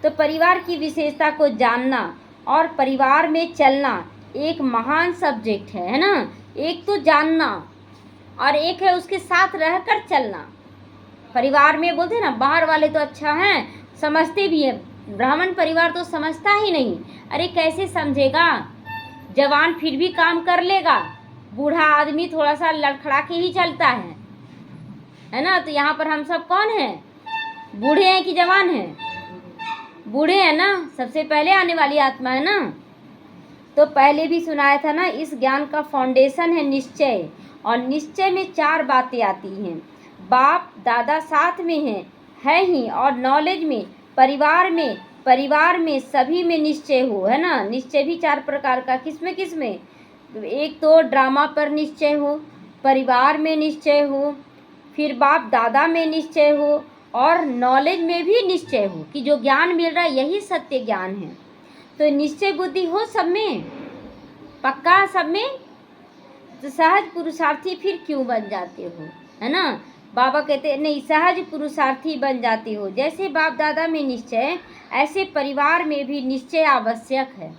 तो परिवार की विशेषता को जानना और परिवार में चलना एक महान सब्जेक्ट है ना। एक तो जानना और एक है उसके साथ रहकर चलना। परिवार में बोलते हैं ना, बाहर वाले तो अच्छा हैं, समझते भी हैं, ब्राह्मण परिवार तो समझता ही नहीं। अरे कैसे समझेगा, जवान फिर भी काम कर लेगा, बूढ़ा आदमी थोड़ा सा लड़खड़ा के ही चलता है ना। तो यहाँ पर हम सब कौन हैं, बूढ़े हैं कि जवान हैं, बूढ़े हैं ना, सबसे पहले आने वाली आत्मा है ना। तो पहले भी सुनाया था ना, इस ज्ञान का फाउंडेशन है निश्चय, और निश्चय में 4 बातें आती हैं। बाप दादा साथ में है ही, और नॉलेज में, परिवार में सभी में निश्चय हो, है ना। निश्चय भी 4 प्रकार का, किसमें एक तो ड्रामा पर निश्चय हो, परिवार में निश्चय हो, फिर बाप दादा में निश्चय हो, और नॉलेज में भी निश्चय हो कि जो ज्ञान मिल रहा है यही सत्य ज्ञान है। तो निश्चय बुद्धि हो सब में, पक्का सब में, तो सहज पुरुषार्थी फिर क्यों बन जाते हो, है ना। बाबा कहते हैं नहीं, सहज पुरुषार्थी बन जाते हो। जैसे बाप दादा में निश्चय, ऐसे परिवार में भी निश्चय आवश्यक है।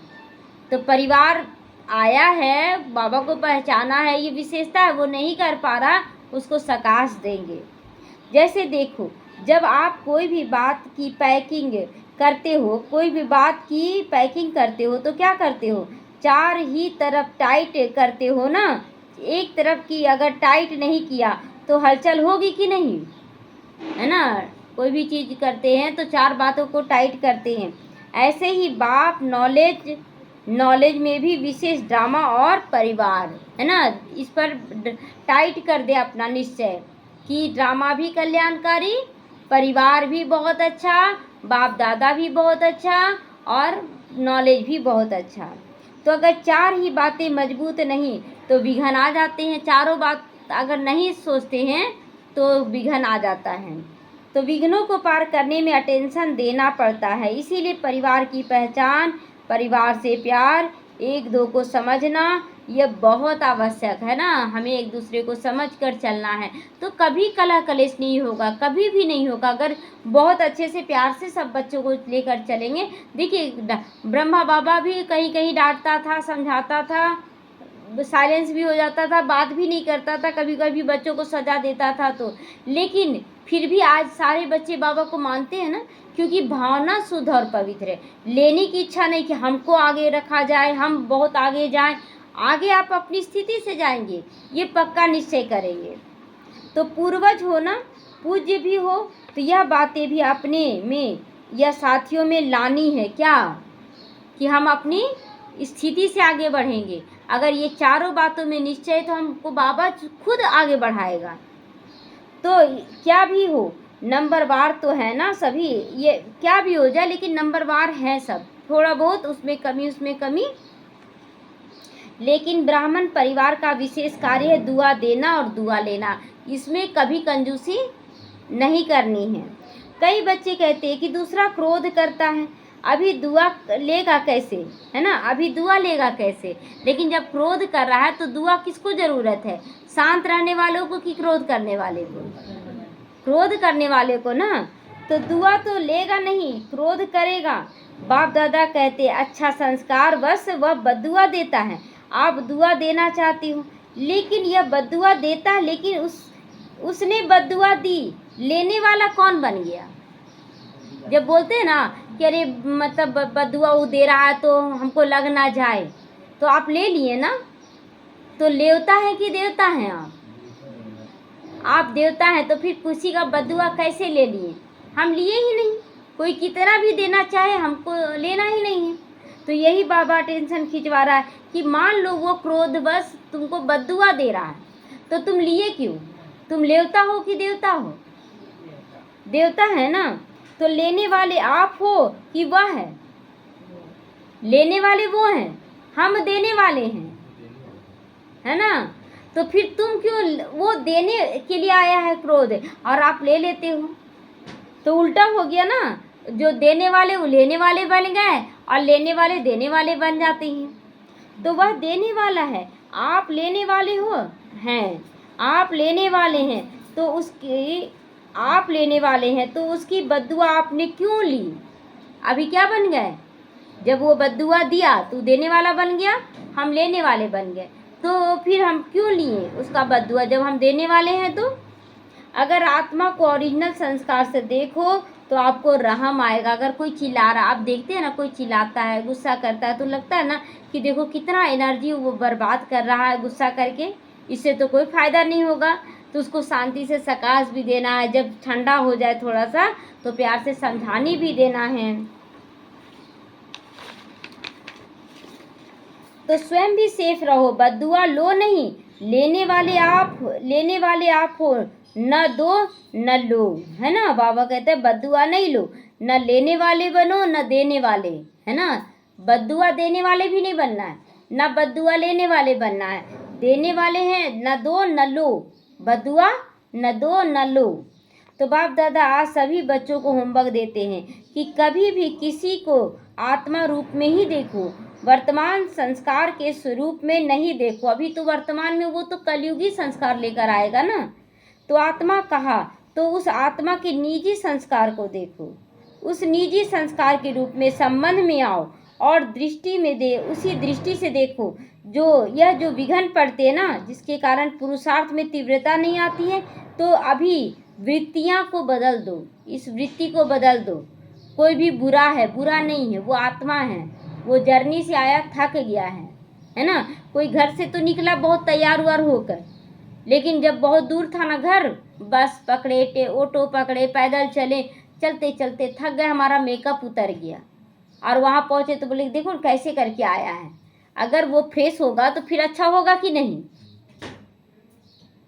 तो परिवार आया है, बाबा को पहचाना है, ये विशेषता है, वो नहीं कर पा रहा, उसको सकाश देंगे। जैसे देखो, जब आप कोई भी बात की पैकिंग करते हो, कोई भी बात की पैकिंग करते हो तो क्या करते हो, 4 ही तरफ टाइट करते हो ना। एक तरफ की अगर टाइट नहीं किया तो हलचल होगी कि नहीं, है ना। कोई भी चीज़ करते हैं तो 4 बातों को टाइट करते हैं। ऐसे ही बाप, नॉलेज में भी विशेष ड्रामा और परिवार, है ना, इस पर टाइट कर दे अपना निश्चय कि ड्रामा भी कल्याणकारी, परिवार भी बहुत अच्छा, बाप दादा भी बहुत अच्छा और नॉलेज भी बहुत अच्छा। तो अगर 4 ही बातें मजबूत नहीं तो विघ्न आ जाते हैं। चारों बात अगर नहीं सोचते हैं तो विघ्न आ जाता है। तो विघ्नों को पार करने में अटेंशन देना पड़ता है। इसीलिए परिवार की पहचान, परिवार से प्यार, एक दो को समझना ये बहुत आवश्यक है ना। हमें एक दूसरे को समझ कर चलना है तो कभी कलह कलेश नहीं होगा, कभी भी नहीं होगा। अगर बहुत अच्छे से प्यार से सब बच्चों को लेकर चलेंगे। देखिए ब्रह्मा बाबा भी कहीं कहीं डांटता था, समझाता था, साइलेंस भी हो जाता था, बात भी नहीं करता था, कभी कभी बच्चों को सजा देता था। तो लेकिन फिर भी आज सारे बच्चे बाबा को मानते हैं ना, क्योंकि भावना शुद्ध और पवित्र है। लेने की इच्छा नहीं कि हमको आगे रखा जाए, हम बहुत आगे जाएं। आगे आप अपनी स्थिति से जाएंगे, ये पक्का निश्चय करेंगे। तो पूर्वज हो ना, पूज्य भी हो, तो यह बातें भी अपने में या साथियों में लानी है क्या, कि हम अपनी स्थिति से आगे बढ़ेंगे। अगर ये चारों बातों में निश्चय है तो हमको बाबा खुद आगे बढ़ाएगा। तो क्या भी हो, नंबरवार तो है ना सभी, ये क्या भी हो जाए लेकिन नंबरवार है सब, थोड़ा बहुत उसमें कमी। लेकिन ब्राह्मण परिवार का विशेष कार्य है दुआ देना और दुआ लेना, इसमें कभी कंजूसी नहीं करनी है। कई बच्चे कहते हैं कि दूसरा क्रोध करता है, अभी दुआ लेगा कैसे, है ना, अभी दुआ लेगा कैसे। लेकिन जब क्रोध कर रहा है तो दुआ किसको ज़रूरत है, शांत रहने वालों को कि क्रोध करने वाले को, क्रोध करने वाले को ना। तो दुआ तो लेगा नहीं, क्रोध करेगा। बाप दादा कहते अच्छा संस्कार बस वह बद्दुआ देता है। आप दुआ देना चाहती हो लेकिन यह बद्दुआ देता है, लेकिन उसने बद्दुआ दी, लेने वाला कौन बन गया। जब बोलते हैं ना कि अरे मतलब बद्दुआ वो दे रहा है तो हमको लग ना जाए, तो आप ले लिए ना, तो लेवता है कि देवता हैं आप देवता हैं, तो फिर किसी का बद्दुआ कैसे ले लिए, हम लिए ही नहीं। कोई कितना भी देना चाहे हमको लेना ही नहीं है। तो यही बाबा टेंशन खिंचवा रहा है कि मान लो वो क्रोध बस तुमको बद्दुआ दे रहा है तो तुम लिए क्यों, तुम लेवता हो कि देवता हो, देवता है ना। तो लेने वाले आप हो कि वह है, लेने वाले वो हैं, हम देने वाले हैं, है ना। तो फिर तुम क्यों, वो देने के लिए आया है क्रोध और आप ले लेते हो, तो उल्टा हो गया ना। जो देने वाले वो लेने वाले बन गए और लेने वाले देने वाले बन जाते हैं। तो वह देने वाला है, आप लेने वाले हो हैं, आप लेने वाले हैं तो उसकी, आप लेने वाले हैं तो उसकी बद्दुआ आपने क्यों ली। अभी क्या बन गए, जब वो बद्दुआ दिया तो देने वाला बन गया, हम लेने वाले बन गए। तो फिर हम क्यों लिए उसका बद्दुआ जब हम देने वाले हैं। तो अगर आत्मा को ओरिजिनल संस्कार से देखो तो आपको रहम आएगा। अगर कोई चिल्ला रहा, आप देखते हैं ना कोई चिल्लाता है, गुस्सा करता है, तो लगता है ना कि देखो कितना एनर्जी वो बर्बाद कर रहा है गुस्सा करके, इससे तो कोई फ़ायदा नहीं होगा। तो उसको शांति से सकाश भी देना है, जब ठंडा हो जाए थोड़ा सा तो प्यार से समझानी भी देना है। तो स्वयं भी सेफ रहो, बद्दुआ लो नहीं, लेने वाले आप हो, न दो न लो, है ना। बाबा कहते हैं बद्दुआ नहीं लो, न लेने वाले बनो न देने वाले, है ना। बद्दुआ देने वाले भी नहीं बनना है, न बद्दुआ लेने वाले बनना है। देने वाले हैं, न दो न लो, बद्दुआ न दो न लो। तो बाप दादा आज सभी बच्चों को होमवर्क देते हैं कि कभी भी किसी को आत्मा रूप में ही देखो, वर्तमान संस्कार के स्वरूप में नहीं देखो। अभी तो वर्तमान में वो तो कलयुगी संस्कार लेकर आएगा ना। तो आत्मा कहा तो उस आत्मा के निजी संस्कार को देखो, उस निजी संस्कार के रूप में संबंध में आओ और दृष्टि में दे, उसी दृष्टि से देखो। जो विघ्न पड़ते हैं ना, जिसके कारण पुरुषार्थ में तीव्रता नहीं आती है, तो अभी वृत्तियाँ को बदल दो, इस वृत्ति को बदल दो। कोई भी बुरा है, बुरा नहीं है, वो आत्मा है, वो जर्नी से आया, थक गया है ना। कोई घर से तो निकला बहुत तैयार व्यार होकर, लेकिन जब बहुत दूर था ना घर, बस पकड़े, ऑटो पकड़े, पैदल चले, चलते चलते थक गए, हमारा मेकअप उतर गया और वहाँ पहुँचे तो बोले देखो कैसे करके आया है। अगर वो फ्रेश होगा तो फिर अच्छा होगा कि नहीं।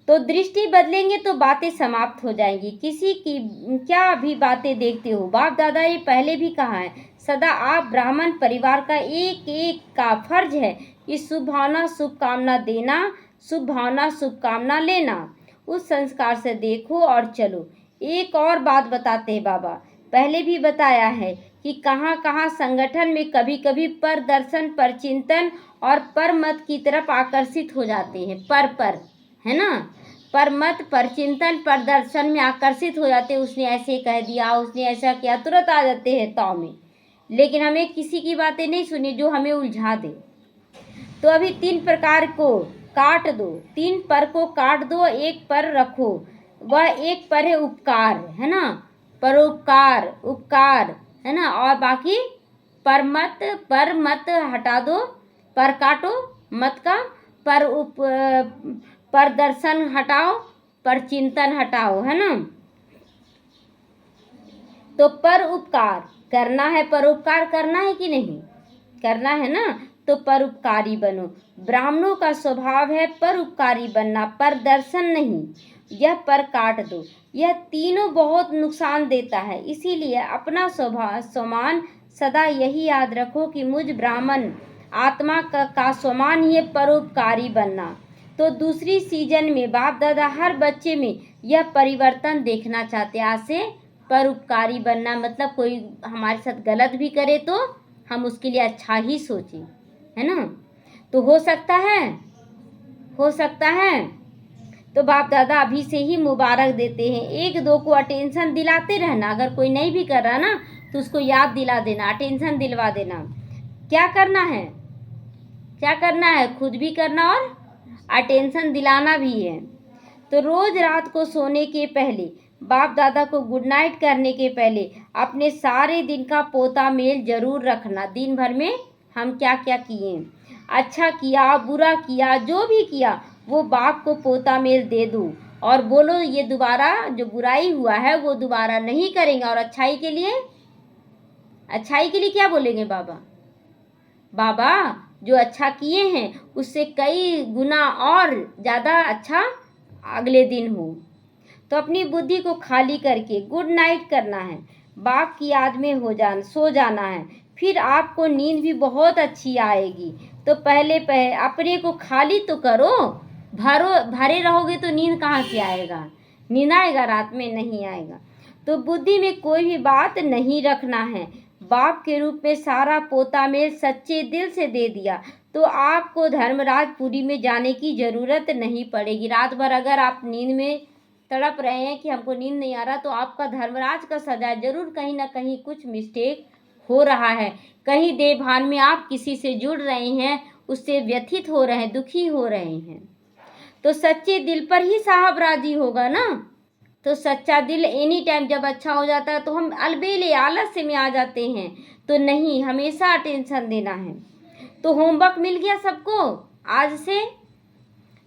तो दृष्टि बदलेंगे तो बातें समाप्त हो जाएंगी। किसी की क्या भी बातें देखते हो। बाप दादा ये पहले भी कहा है, सदा आप ब्राह्मण परिवार का एक एक का फर्ज है कि शुभ भावना शुभकामना देना, शुभ भावना शुभकामना लेना। उस संस्कार से देखो और चलो। एक और बात बताते हैं बाबा, पहले भी बताया है कि कहाँ कहाँ संगठन में कभी कभी पर दर्शन, पर चिंतन और पर मत की तरफ आकर्षित हो जाते हैं। पर है ना, पर मत, पर चिंतन, पर दर्शन में आकर्षित हो जाते हैं। उसने ऐसे कह दिया, उसने ऐसा किया, तुरंत आ जाते हैं ताव में। लेकिन हमें किसी की बातें नहीं सुनी जो हमें उलझा दे। तो अभी 3 प्रकार को काट दो, 3 पर को काट दो, एक पर रखो। वह एक पर है उपकार, है ना, परोपकार, उपकार, है ना। और बाकी पर मत हटा दो, पर काटो मत का, पर दर्शन हटाओ, पर चिंतन हटाओ, है ना। तो पर उपकार करना है, परोपकार करना है कि नहीं करना है ना, तो परोपकारी बनो। ब्राह्मणों का स्वभाव है परोपकारी बनना, पर दर्शन नहीं। यह पर काट दो। यह तीनों बहुत नुकसान देता है, इसीलिए अपना स्वभाव स्वमान सदा यही याद रखो कि मुझ ब्राह्मण आत्मा का स्वमान ही है परोपकारी बनना। तो दूसरी सीजन में बाप दादा हर बच्चे में यह परिवर्तन देखना चाहते हैं। आज से परोपकारी बनना मतलब कोई हमारे साथ गलत भी करे तो हम उसके लिए अच्छा ही सोचें, है ना। तो हो सकता है, हो सकता है। तो बाप दादा अभी से ही मुबारक देते हैं। एक दो को अटेंशन दिलाते रहना, अगर कोई नहीं भी कर रहा ना तो उसको याद दिला देना, अटेंशन दिलवा देना। क्या करना है, क्या करना है, खुद भी करना और अटेंशन दिलाना भी है। तो रोज रात को सोने के पहले, बाप दादा को गुड नाइट करने के पहले अपने सारे दिन का पोता मेल जरूर रखना। दिन भर में हम क्या क्या किए, अच्छा किया, बुरा किया, जो भी किया वो बाप को पोता मेल दे दो और बोलो ये दोबारा जो बुराई हुआ है वो दोबारा नहीं करेंगे। और अच्छाई के लिए, अच्छाई के लिए क्या बोलेंगे बाबा, बाबा जो अच्छा किए हैं उससे कई गुना और ज़्यादा अच्छा अगले दिन हो। तो अपनी बुद्धि को खाली करके गुड नाइट करना है, बाप की याद में सो जाना है, फिर आपको नींद भी बहुत अच्छी आएगी। तो पहले अपने को खाली तो करो, भरे रहोगे तो नींद कहाँ से आएगा, नींद आएगा रात में, नहीं आएगा। तो बुद्धि में कोई भी बात नहीं रखना है। बाप के रूप में सारा पोता मेल सच्चे दिल से दे दिया तो आपको धर्मराजपुरी में जाने की ज़रूरत नहीं पड़ेगी। रात भर अगर आप नींद में तड़प रहे हैं कि हमको नींद नहीं आ रहा, तो आपका धर्मराज का सजा जरूर कहीं ना कहीं कुछ मिस्टेक हो रहा है। कहीं देभान में आप किसी से जुड़ रहे हैं, उससे व्यथित हो रहे हैं, दुखी हो रहे हैं। तो सच्चे दिल पर ही साहब राजी होगा ना। तो सच्चा दिल एनी टाइम जब अच्छा हो जाता है तो हम अलबेले आलस्य में आ जाते हैं। तो नहीं, हमेशा अटेंशन देना है। तो होमवर्क मिल गया सबको आज से।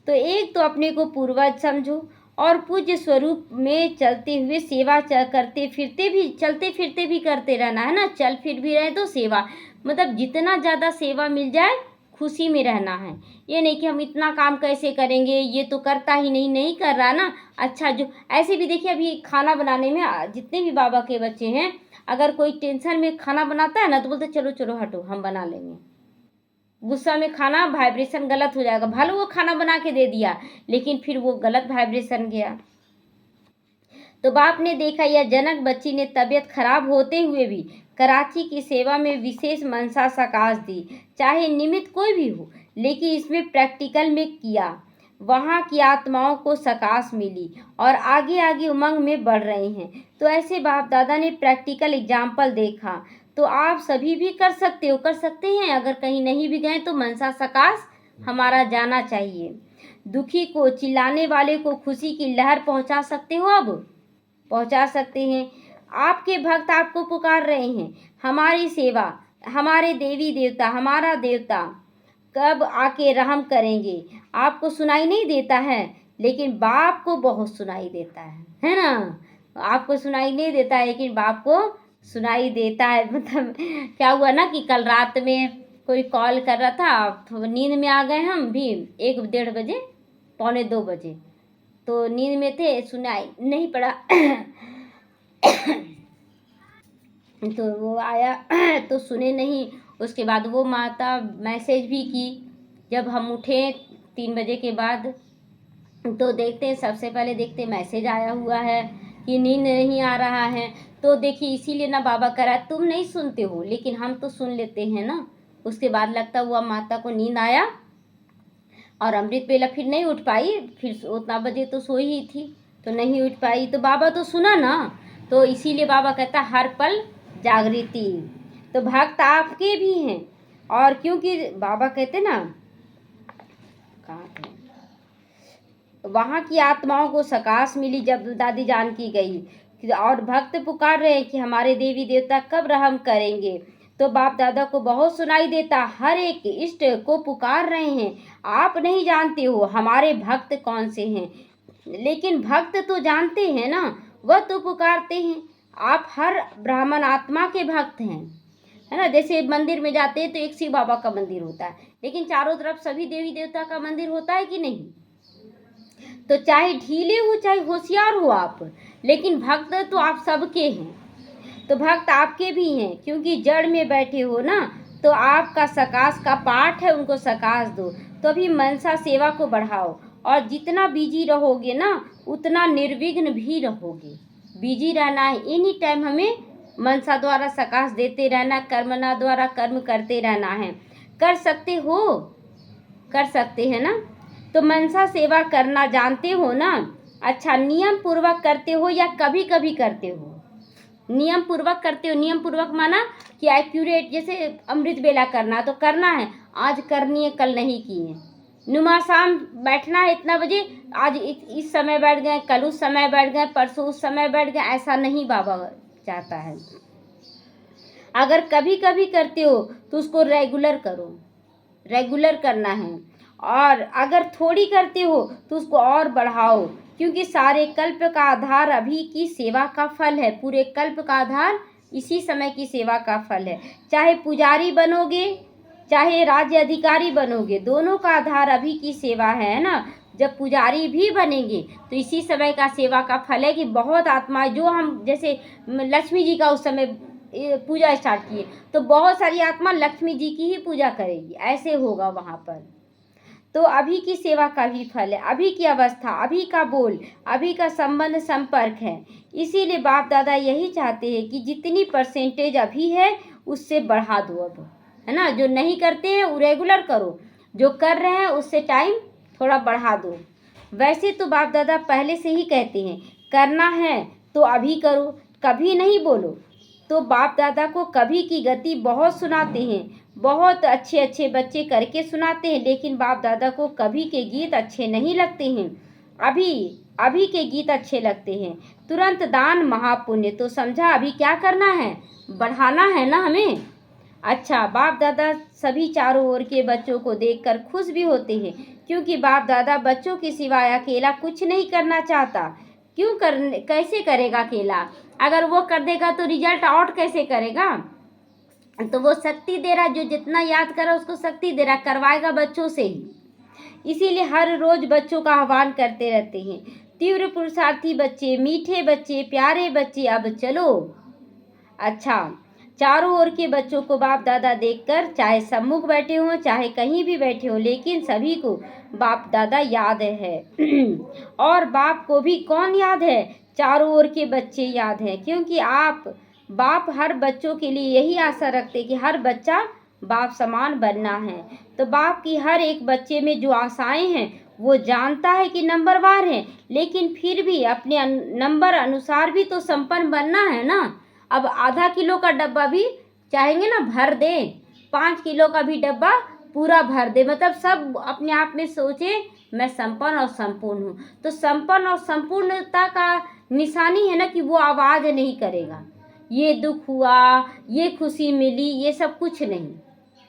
तो एक तो अपने को पूर्वज समझो और पूज्य स्वरूप में चलते हुए सेवा करते फिरते भी, चलते फिरते भी करते रहना है ना। चल फिर भी रहे तो सेवा, मतलब जितना ज़्यादा सेवा मिल जाए खुशी में रहना है। ये नहीं कि हम इतना काम कैसे करेंगे, ये तो करता ही नहीं, नहीं कर रहा ना। अच्छा, जो ऐसे भी देखिए अभी खाना बनाने में जितने भी बाबा के बच्चे हैं, अगर कोई टेंशन में खाना बनाता है ना तो बोलते चलो चलो हटो हम बना लेंगे। गुस्सा में खाना वाइब्रेशन गलत हो जाएगा, भले वो खाना बना के दे दिया लेकिन फिर वो गलत वाइब्रेशन गया। तो बाप ने देखा यह जनक बच्ची ने तबीयत खराब होते हुए भी कराची की सेवा में विशेष मनसा सकाश दी, चाहे निमित्त कोई भी हो, लेकिन इसमें प्रैक्टिकल में किया। वहाँ की आत्माओं को सकाश मिली और आगे आगे उमंग में बढ़ रहे हैं। तो ऐसे बाप दादा ने प्रैक्टिकल एग्जाम्पल देखा। तो आप सभी भी कर सकते हो, कर सकते हैं। अगर कहीं नहीं भी गए तो मनसा सकाश हमारा जाना चाहिए। दुखी को, चिल्लाने वाले को खुशी की लहर पहुंचा सकते हो, अब पहुंचा सकते हैं। आपके भक्त आपको पुकार रहे हैं, हमारी सेवा, हमारे देवी देवता, हमारा देवता कब आके रहम करेंगे। आपको सुनाई नहीं देता है लेकिन बाप को बहुत सुनाई देता है ना। आपको सुनाई नहीं देता है लेकिन बाप को सुनाई देता है। मतलब क्या हुआ ना कि कल रात में कोई कॉल कर रहा था, तो नींद में आ गए हम भी 1-1:30 बजे, 1:45 तो नींद में थे, सुनाई नहीं पड़ा। तो वो आया तो सुने नहीं। उसके बाद वो माता मैसेज भी की। जब हम उठे 3 बजे के बाद तो देखते हैं, सबसे पहले देखते मैसेज आया हुआ है कि नींद नहीं आ रहा है। तो देखिए इसीलिए ना बाबा कह रहा है तुम नहीं सुनते हो लेकिन हम तो सुन लेते हैं ना। उसके बाद लगता हुआ माता को नींद आया और अमृत बेला फिर नहीं उठ पाई, फिर उतना बजे तो सोई ही थी तो नहीं उठ पाई, तो बाबा तो सुना ना। तो इसीलिए बाबा कहता हर पल जागृति। तो भक्त आपके भी हैं, और क्योंकि बाबा कहते ना कहाँ थे, वहाँ की आत्माओं को सकाश मिली जब दादी जान की गई, और भक्त पुकार रहे हैं कि हमारे देवी देवता कब रहम करेंगे। तो बाप दादा को बहुत सुनाई देता, हर एक इष्ट को पुकार रहे हैं। आप नहीं जानते हो हमारे भक्त कौन से हैं, लेकिन भक्त तो जानते हैं ना, वह तो पुकारते हैं। आप हर ब्राह्मण आत्मा के भक्त हैं, है ना। जैसे मंदिर में जाते हैं तो एक शिव बाबा का मंदिर होता है, लेकिन चारों तरफ सभी देवी देवता का मंदिर होता है कि नहीं। तो चाहे ढीले हो चाहे होशियार हो आप, लेकिन भक्त तो आप सबके हैं। तो भक्त आपके भी हैं, क्योंकि जड़ में बैठे हो ना, तो आपका सकाश का पाठ है, उनको सकाश दो। तो अभी मनसा सेवा को बढ़ाओ, और जितना बिजी रहोगे ना उतना निर्विघ्न भी रहोगे। बिजी रहना है, एनी टाइम हमें मनसा द्वारा सकाश देते रहना, कर्मना द्वारा कर्म करते रहना है। कर सकते हो, कर सकते हैं ना। तो मनसा सेवा करना जानते हो ना। अच्छा, नियम पूर्वक करते हो या कभी कभी करते हो? नियम पूर्वक करते हो। नियम पूर्वक माना कि एक्यूरेट, जैसे अमृत बेला करना तो करना है, आज करनी है कल नहीं की है। नुमा शाम बैठना है इतना बजे, आज इस समय बैठ गए, कल उस समय बैठ गए, परसों उस समय बैठ गए, ऐसा नहीं बाबा चाहता है। अगर कभी कभी करते हो तो उसको रेगुलर करो, रेगुलर करना है। और अगर थोड़ी करते हो तो उसको और बढ़ाओ, क्योंकि सारे कल्प का आधार अभी की सेवा का फल है। पूरे कल्प का आधार इसी समय की सेवा का फल है। चाहे पुजारी बनोगे चाहे राज्य अधिकारी बनोगे, दोनों का आधार अभी की सेवा है ना। जब पुजारी भी बनेंगे तो इसी समय का सेवा का फल है कि बहुत आत्माएं, जो हम जैसे लक्ष्मी जी का उस समय पूजा स्टार्ट किए तो बहुत सारी आत्मा लक्ष्मी जी की ही पूजा करेगी, ऐसे होगा वहाँ पर। तो अभी की सेवा का भी फल है, अभी की अवस्था, अभी का बोल, अभी का संबंध संपर्क है। इसीलिए बाप दादा यही चाहते हैं कि जितनी परसेंटेज अभी है उससे बढ़ा दो अब, है ना। जो नहीं करते हैं वो रेगुलर करो, जो कर रहे हैं उससे टाइम थोड़ा बढ़ा दो। वैसे तो बाप दादा पहले से ही कहते हैं करना है तो अभी करो, कभी नहीं बोलो। तो बाप दादा को कभी की गति बहुत सुनाते हैं, बहुत अच्छे अच्छे बच्चे करके सुनाते हैं, लेकिन बाप दादा को कभी के गीत अच्छे नहीं लगते हैं। अभी के गीत अच्छे लगते हैं। तुरंत दान महापुण्य, तो समझा अभी क्या करना है, बढ़ाना है ना हमें। अच्छा, बाप दादा सभी चारों ओर के बच्चों को देखकर खुश भी होते हैं, क्योंकि बाप दादा बच्चों के सिवाय अकेला कुछ नहीं करना चाहता। कैसे करेगा अकेला? अगर वो कर देगा तो रिजल्ट आउट कैसे करेगा? तो वो शक्ति दे रहा, जो जितना याद करा उसको शक्ति दे रहा, करवाएगा बच्चों से ही। इसीलिए हर रोज बच्चों का आह्वान करते रहते हैं। तीव्र पुरुषार्थी बच्चे, मीठे बच्चे, प्यारे बच्चे, अब चलो। अच्छा, चारों ओर के बच्चों को बाप दादा देखकर, चाहे सम्मुख बैठे हों चाहे कहीं भी बैठे हों, लेकिन सभी को बाप दादा याद है। और बाप को भी कौन याद है? चारों ओर के बच्चे याद हैं, क्योंकि बाप हर बच्चों के लिए यही आशा रखते कि हर बच्चा बाप समान बनना है। तो बाप की हर एक बच्चे में जो आशाएं हैं वो जानता है कि नंबरवार है, लेकिन फिर भी अपने नंबर अनुसार भी तो संपन्न बनना है ना। अब आधा किलो का डब्बा भी चाहेंगे ना भर दे, 5 किलो का भी डब्बा पूरा भर दे, मतलब सब अपने आप में सोचे मैं संपन्न और संपूर्ण हूँ। तो संपन्न और संपूर्णता का निशानी है ना कि वो आवाज़ नहीं करेगा, ये दुख हुआ, ये खुशी मिली, ये सब कुछ नहीं,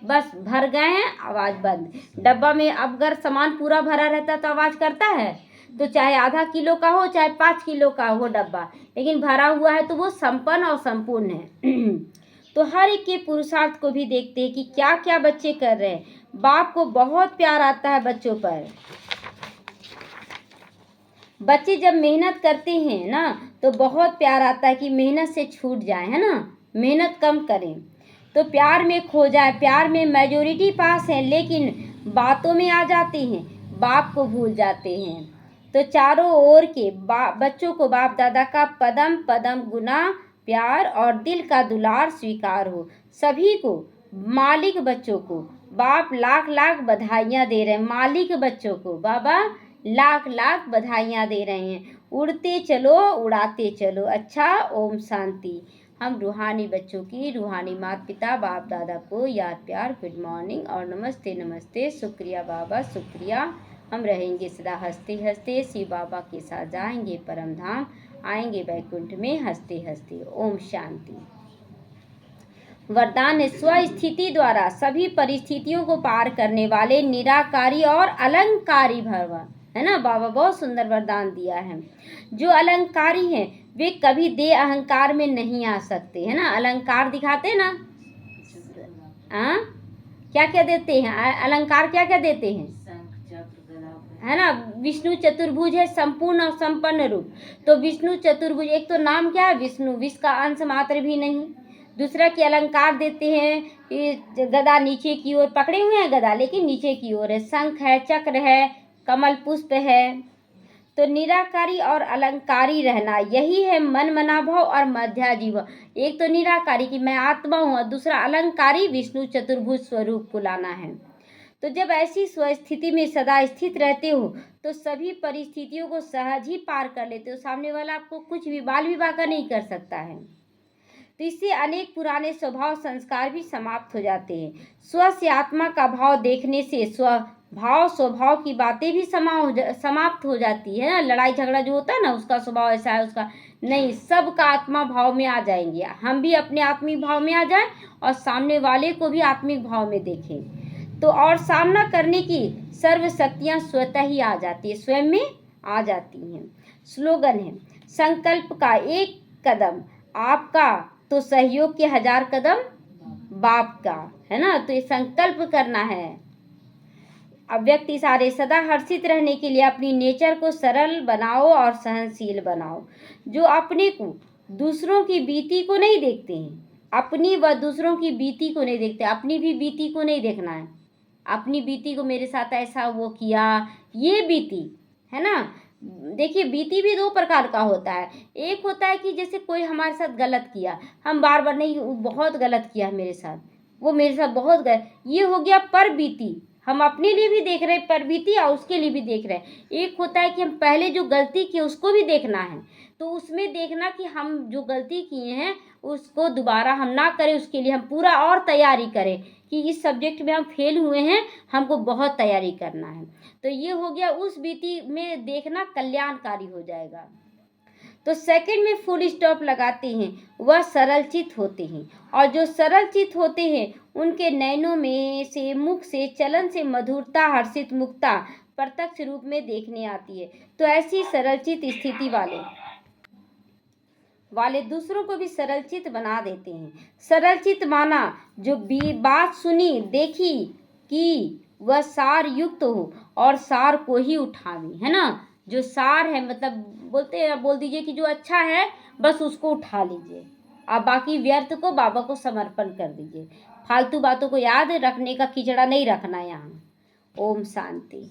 बस भर गए हैं, आवाज़ बंद। डब्बा में अब अगर सामान पूरा भरा रहता तो आवाज़ करता है? तो चाहे आधा किलो का हो चाहे 5 किलो का हो डब्बा, लेकिन भरा हुआ है तो वो संपन्न और संपूर्ण है। तो हर एक के पुरुषार्थ को भी देखते हैं कि क्या क्या बच्चे कर रहे हैं। बाप को बहुत प्यार आता है बच्चों पर। बच्चे जब मेहनत करते हैं ना तो बहुत प्यार आता है कि मेहनत से छूट जाए, है ना, मेहनत कम करें तो प्यार में खो जाए। प्यार में मेजोरिटी पास है लेकिन बातों में आ जाते हैं, बाप को भूल जाते हैं। तो चारों ओर के बच्चों को बाप दादा का पदम पदम गुना प्यार और दिल का दुलार स्वीकार हो। सभी को, मालिक बच्चों को बाप लाख लाख बधाइयाँ दे रहे हैं। मालिक बच्चों को बाबा लाख लाख बधाइयाँ दे रहे हैं। उड़ते चलो उड़ाते चलो। अच्छा, ओम शांति। हम रूहानी बच्चों की रूहानी माता पिता बाप दादा को याद प्यार गुड मॉर्निंग और नमस्ते नमस्ते। शुक्रिया बाबा, शुक्रिया। हम रहेंगे सदा हंसते हंसते, शिव बाबा के साथ जाएंगे परम धाम, आएंगे बैकुंठ में हंसते हंसते। ओम शांति। वरदान है स्वस्थिति द्वारा सभी परिस्थितियों को पार करने वाले निराकारी और अलंकारी भगवान, है ना। बाबा बहुत सुंदर वरदान दिया है। जो अलंकारी हैं वे कभी देह अहंकार में नहीं आ सकते, है ना। अलंकार दिखाते ना, हाँ, क्या क्या देते हैं अलंकार, क्या क्या देते हैं, है ना। विष्णु चतुर्भुज है, संपूर्ण और संपन्न रूप। तो विष्णु चतुर्भुज, एक तो नाम क्या है विष्णु, विष का अंश मात्र भी नहीं। दूसरा के अलंकार देते हैं, गदा नीचे की ओर पकड़े हुए हैं, गदा लेकिन नीचे की ओर है, शंख है, चक्र है, कमल पुष्प है। तो निराकारी और अलंकारी रहना यही है मन मना भाव और मध्याजीव। एक तो निराकारी कि मैं आत्मा हूँ और दूसरा अलंकारी विष्णु चतुर्भुज स्वरूप को लाना है। तो जब ऐसी स्वस्थिति में सदा स्थित रहते हो तो सभी परिस्थितियों को सहज ही पार कर लेते हो। सामने वाला आपको कुछ भी बाल विवाह का नहीं कर सकता है। तो इससे अनेक पुराने स्वभाव संस्कार भी समाप्त हो जाते हैं। स्व से आत्मा का भाव देखने से स्वभाव की बातें भी समाप्त हो जाती है ना। लड़ाई झगड़ा जो होता है ना, उसका स्वभाव ऐसा है, उसका नहीं, सबका आत्मा भाव में आ जाएंगे। हम भी अपने आत्मिक भाव में आ जाएं और सामने वाले को भी आत्मिक भाव में देखें। तो और सामना करने की सर्व शक्तियाँ स्वतः ही आ जाती है, स्वयं में आ जाती हैं। स्लोगन है संकल्प का एक कदम आपका तो सहयोग के 1000 कदम बाप का, है ना। तो ये संकल्प करना है। अव्यक्त इशारे सदा हर्षित रहने के लिए अपनी नेचर को सरल बनाओ और सहनशील बनाओ। जो अपने को दूसरों की बीती को नहीं देखते हैं, अपनी व दूसरों की बीती को नहीं देखते, अपनी भी बीती को नहीं देखना है। अपनी बीती को, मेरे साथ ऐसा वो किया, ये बीती, है ना। देखिए बीती भी 2 प्रकार का होता है। एक होता है कि जैसे कोई हमारे साथ गलत किया, हम बार बार नहीं, बहुत गलत किया है मेरे साथ, वो मेरे साथ बहुत गलत, ये हो गया पर बीती। हम अपने लिए भी देख रहे हैं पर बीती और उसके लिए भी देख रहे हैं। एक होता है कि हम पहले जो गलती की उसको भी देखना है, तो उसमें देखना कि हम जो गलती किए हैं उसको दोबारा हम ना करें, उसके लिए हम पूरा और तैयारी करें कि इस सब्जेक्ट में हम फेल हुए हैं, हमको बहुत तैयारी करना है। तो ये हो गया, उस बीती में देखना कल्याणकारी हो जाएगा। तो सेकंड में फुल स्टॉप लगाते हैं, वह सरल चित होते हैं। और जो सरल चित होते हैं उनके नैनों में से, मुख से, चलन से मधुरता, हर्षित मुक्ता प्रत्यक्ष रूप में देखने आती है। तो ऐसी सरल चित स्थिति वाले दूसरों को भी सरल चित बना देते हैं। सरल चित माना जो बात सुनी देखी कि वह सार युक्त हो और सार को ही उठावे, है ना। जो सार है मतलब बोल दीजिए कि जो अच्छा है बस उसको उठा लीजिए, आप बाकी व्यर्थ को बाबा को समर्पण कर दीजिए। फालतू बातों को याद रखने का कीचड़ा नहीं रखना यहाँ। ओम शांति।